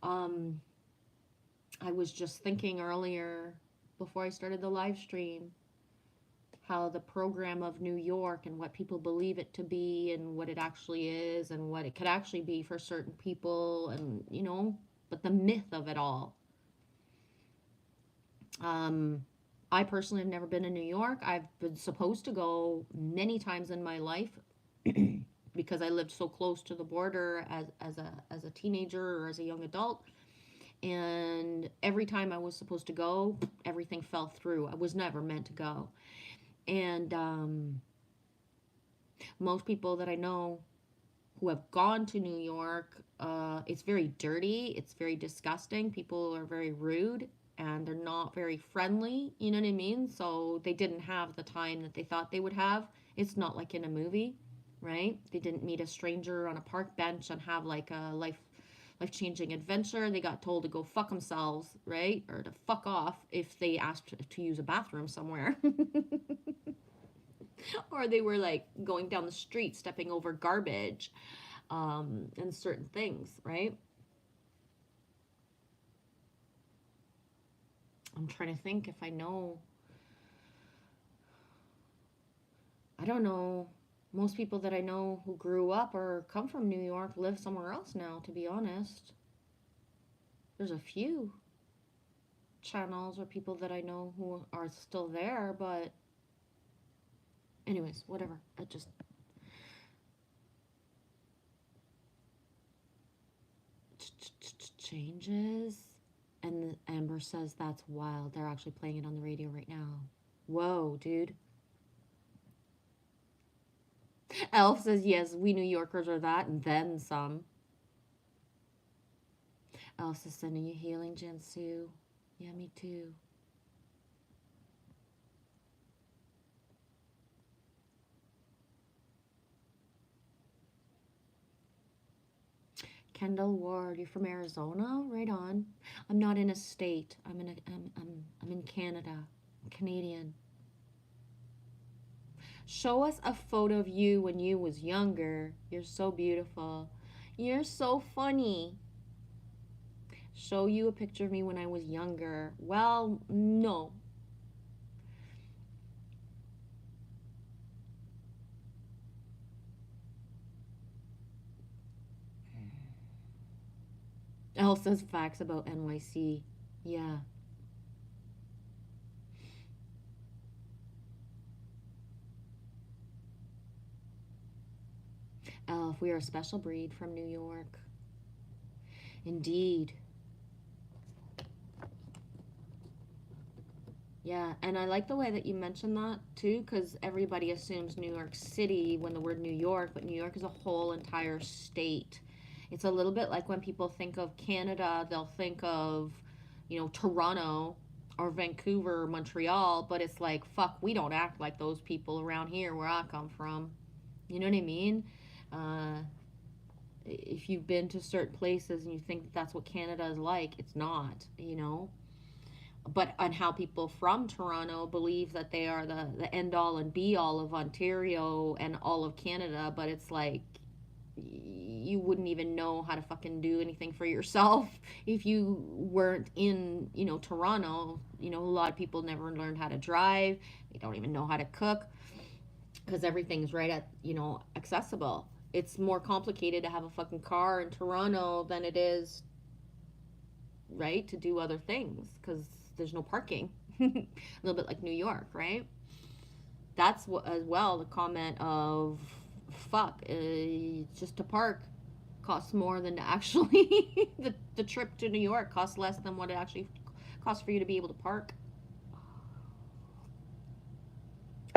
I was just thinking earlier before I started the live stream how the program of New York and what people believe it to be and what it actually is and what it could actually be for certain people, and you know, but the myth of it all. I personally have never been to New York. I've been supposed to go many times in my life because I lived so close to the border as a teenager or as a young adult. And every time I was supposed to go, everything fell through. I was never meant to go. And most people that I know who have gone to New York, it's very dirty. It's very disgusting. People are very rude and they're not very friendly. You know what I mean? So they didn't have the time that they thought they would have. It's not like in a movie, right? They didn't meet a stranger on a park bench and have like a life-changing adventure. They got told to go fuck themselves, right? Or to fuck off if they asked to use a bathroom somewhere. Or they were like going down the street, stepping over garbage, and certain things, right? I'm trying to think if I know. I don't know. Most people that I know who grew up or come from New York live somewhere else now, to be honest. There's a few channels or people that I know who are still there, but anyways, whatever. It just changes. And Amber says that's wild. They're actually playing it on the radio right now. Whoa, dude. Elf says, yes, we New Yorkers are that and then some. Elf says, sending you healing, Jansu. Yeah, me too. Kendall Ward, you're from Arizona? Right on. I'm not in a state. I'm in Canada. I'm Canadian. Show us a photo of you when you was younger. You're so beautiful. You're so funny. Show you a picture of me when I was younger. Well, no. Elle says facts about NYC. Yeah. Elf, we are a special breed from New York. Indeed. Yeah, and I like the way that you mentioned that too, because everybody assumes New York City when the word New York, but New York is a whole entire state. It's a little bit like when people think of Canada, they'll think of, Toronto or Vancouver or Montreal, but it's like, fuck, we don't act like those people around here where I come from. You know what I mean? If you've been to certain places and you think that's what Canada is like, it's not. But on how people from Toronto believe that they are the end all and be all of Ontario and all of Canada, but it's like you wouldn't even know how to fucking do anything for yourself if you weren't in, Toronto. A lot of people never learned how to drive. They don't even know how to cook because everything's right at, accessible. It's more complicated to have a fucking car in Toronto than it is, right, to do other things because there's no parking. A little bit like New York, right? That's what, as well, the comment of fuck, just to park costs more than to actually the trip to New York costs less than what it actually costs for you to be able to park.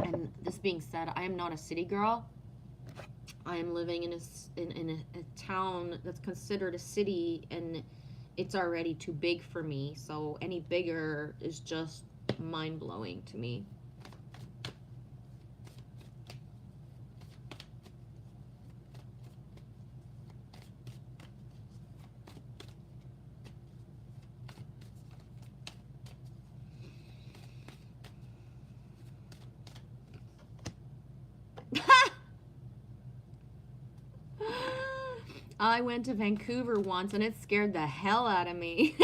And this being said, I am not a city girl. I am living in a town that's considered a city, and it's already too big for me. So any bigger is just mind blowing to me. I went to Vancouver once and it scared the hell out of me.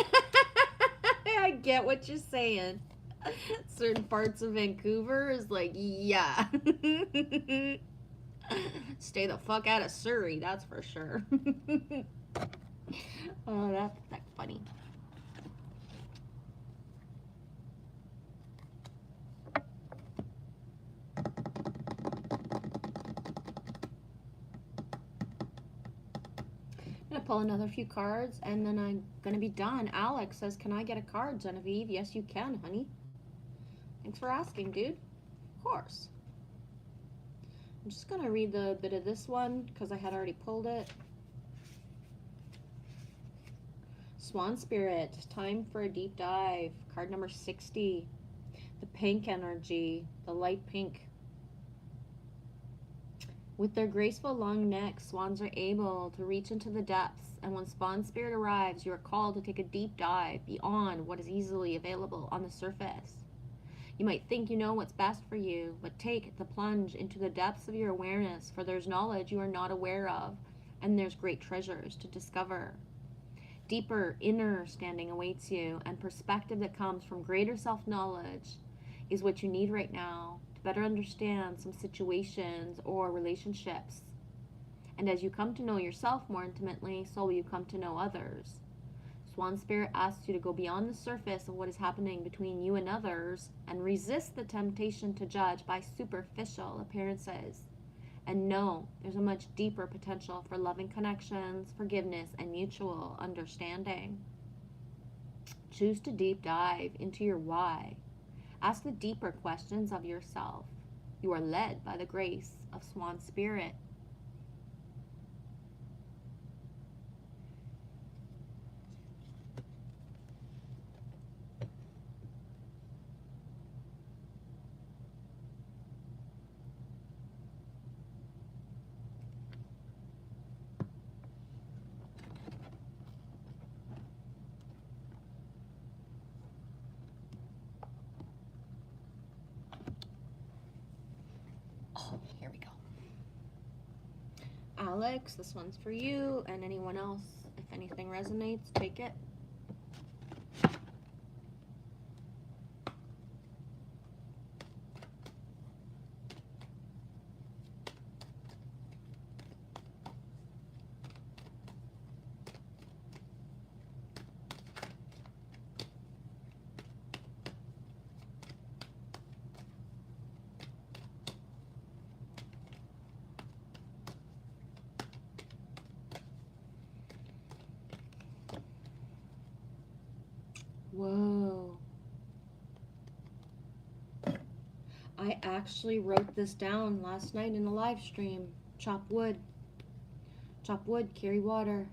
I get what you're saying. Certain parts of Vancouver is like, yeah. Stay the fuck out of Surrey, that's for sure. Oh, that's funny. I'm gonna pull another few cards and then I'm gonna be done. Alex says, can I get a card, Genevieve? Yes, you can, honey. Thanks for asking, dude. Of course. I'm just gonna read the bit of this one because I had already pulled it. Swan Spirit, time for a deep dive. Card number 60. The pink energy, the light pink. With their graceful long necks, swans are able to reach into the depths, and when Swan Spirit arrives, you are called to take a deep dive beyond what is easily available on the surface. You might think you know what's best for you, but take the plunge into the depths of your awareness, for there's knowledge you are not aware of, and there's great treasures to discover. Deeper inner understanding awaits you, and perspective that comes from greater self-knowledge is what you need right now to better understand some situations or relationships. And as you come to know yourself more intimately, so will you come to know others. Swan Spirit asks you to go beyond the surface of what is happening between you and others and resist the temptation to judge by superficial appearances. And know there's a much deeper potential for loving connections, forgiveness, and mutual understanding. Choose to deep dive into your why. Ask the deeper questions of yourself. You are led by the grace of Swan Spirit. Oh, here we go. Alex, this one's for you, and anyone else, if anything resonates, take it. Whoa. I actually wrote this down last night in a live stream. Chop wood. Chop wood, carry water.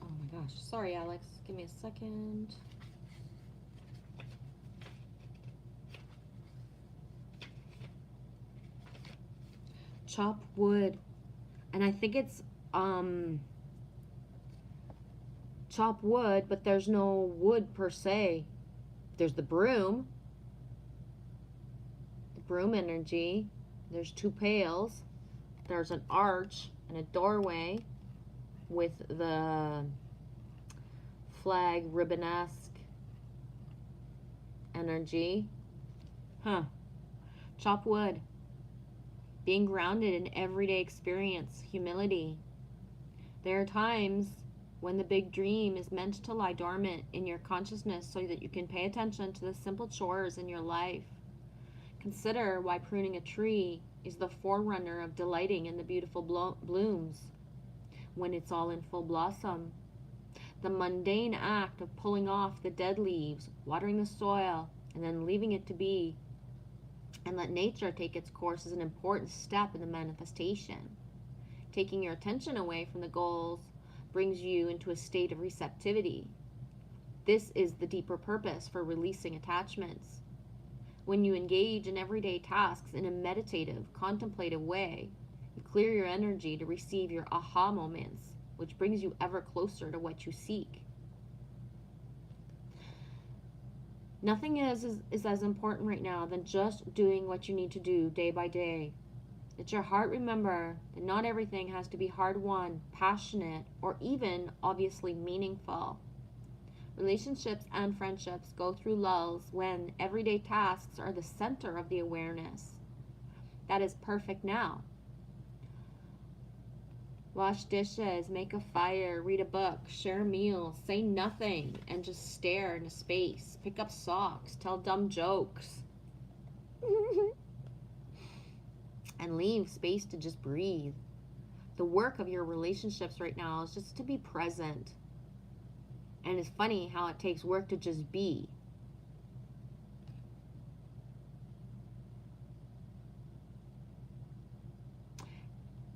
Oh my gosh. Sorry, Alex. Give me a second. Chop wood. And I think it's chop wood, but there's no wood per se. There's the broom energy. There's two pails. There's an arch and a doorway with the flag ribbon-esque energy. Huh. Chop wood. Being grounded in everyday experience, humility. There are times when the big dream is meant to lie dormant in your consciousness so that you can pay attention to the simple chores in your life. Consider why pruning a tree is the forerunner of delighting in the beautiful blooms when it's all in full blossom. The mundane act of pulling off the dead leaves, watering the soil, and then leaving it to be and let nature take its course is an important step in the manifestation. Taking your attention away from the goals brings you into a state of receptivity. This is the deeper purpose for releasing attachments. When you engage in everyday tasks in a meditative, contemplative way, you clear your energy to receive your aha moments, which brings you ever closer to what you seek. Nothing is as important right now than just doing what you need to do day by day. Let your heart remember that not everything has to be hard-won, passionate, or even obviously meaningful. Relationships and friendships go through lulls when everyday tasks are the center of the awareness. That is perfect now. Wash dishes, make a fire, read a book, share a meal, say nothing, and just stare into space. Pick up socks, tell dumb jokes. And leave space to just breathe. The work of your relationships right now is just to be present. And it's funny how it takes work to just be.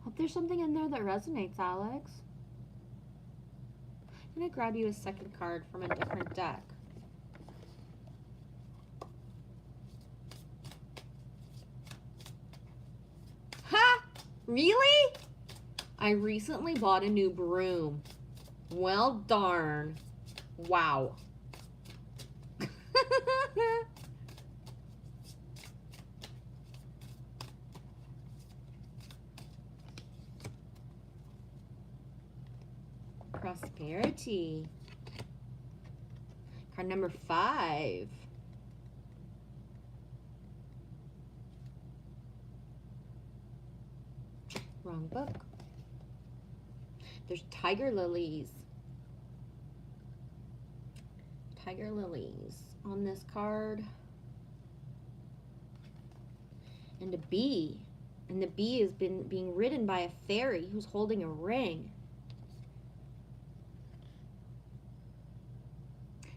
Hope there's something in there that resonates, Alex. I'm going to grab you a second card from a different deck. Ha! Really? I recently bought a new broom. Well, darn. Wow. prosperity. Card number 5. Wrong book. There's tiger lilies. Tiger lilies on this card. And a bee. And the bee has been being ridden by a fairy who's holding a ring.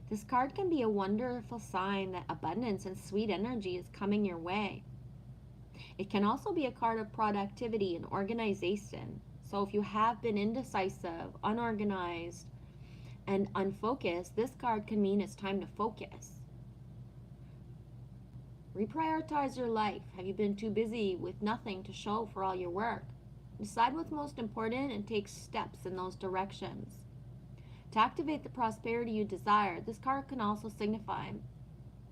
This card can be a wonderful sign that abundance and sweet energy is coming your way. It can also be a card of productivity and organization. So if you have been indecisive, unorganized, and unfocused, this card can mean it's time to focus. Reprioritize your life. Have you been too busy with nothing to show for all your work? Decide what's most important and take steps in those directions. To activate the prosperity you desire, this card can also signify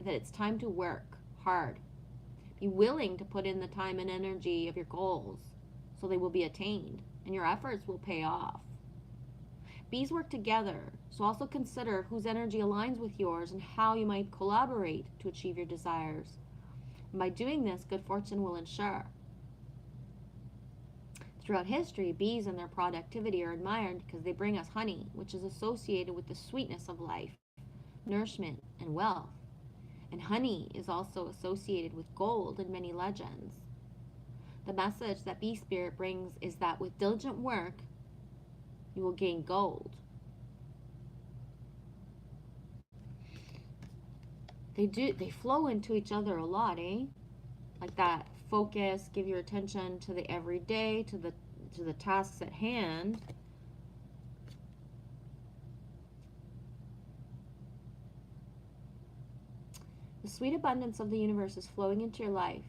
that it's time to work hard. Be willing to put in the time and energy of your goals so they will be attained and your efforts will pay off. Bees work together, so also consider whose energy aligns with yours and how you might collaborate to achieve your desires. And by doing this, good fortune will ensure. Throughout history, bees and their productivity are admired because they bring us honey, which is associated with the sweetness of life, nourishment, and wealth. And honey is also associated with gold in many legends. The message that Bee Spirit brings is that with diligent work, you will gain gold. They flow into each other a lot, eh? Like that focus, give your attention to the everyday, to the tasks at hand. The sweet abundance of the universe is flowing into your life.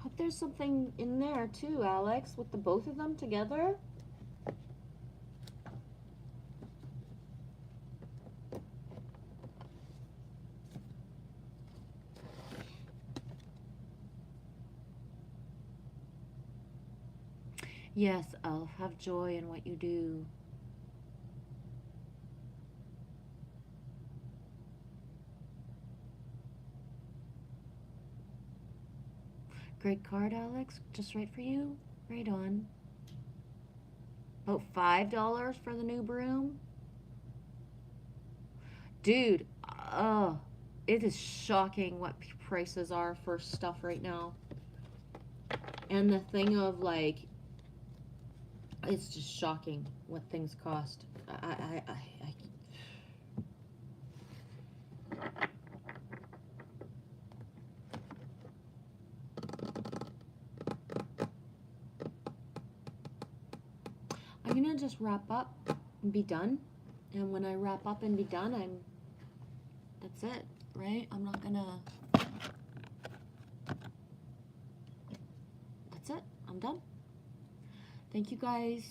Hope there's something in there too, Alex, with the both of them together. Yes, Elf, have joy in what you do. Great card, Alex. Just right for you. Right on. About $5 for the new broom. Dude, it is shocking what prices are for stuff right now. And the thing of like, it's just shocking what things cost. I'm gonna just wrap up and be done. And when I wrap up and be done, that's it, right? I'm not gonna, that's it, I'm done. Thank you guys,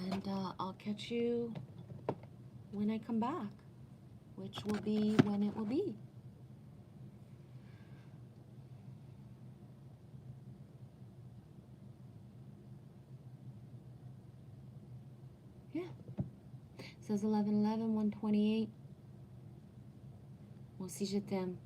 and I'll catch you when I come back, which will be when it will be. Yeah. It says 11/11, 128. Moi aussi je t'aime.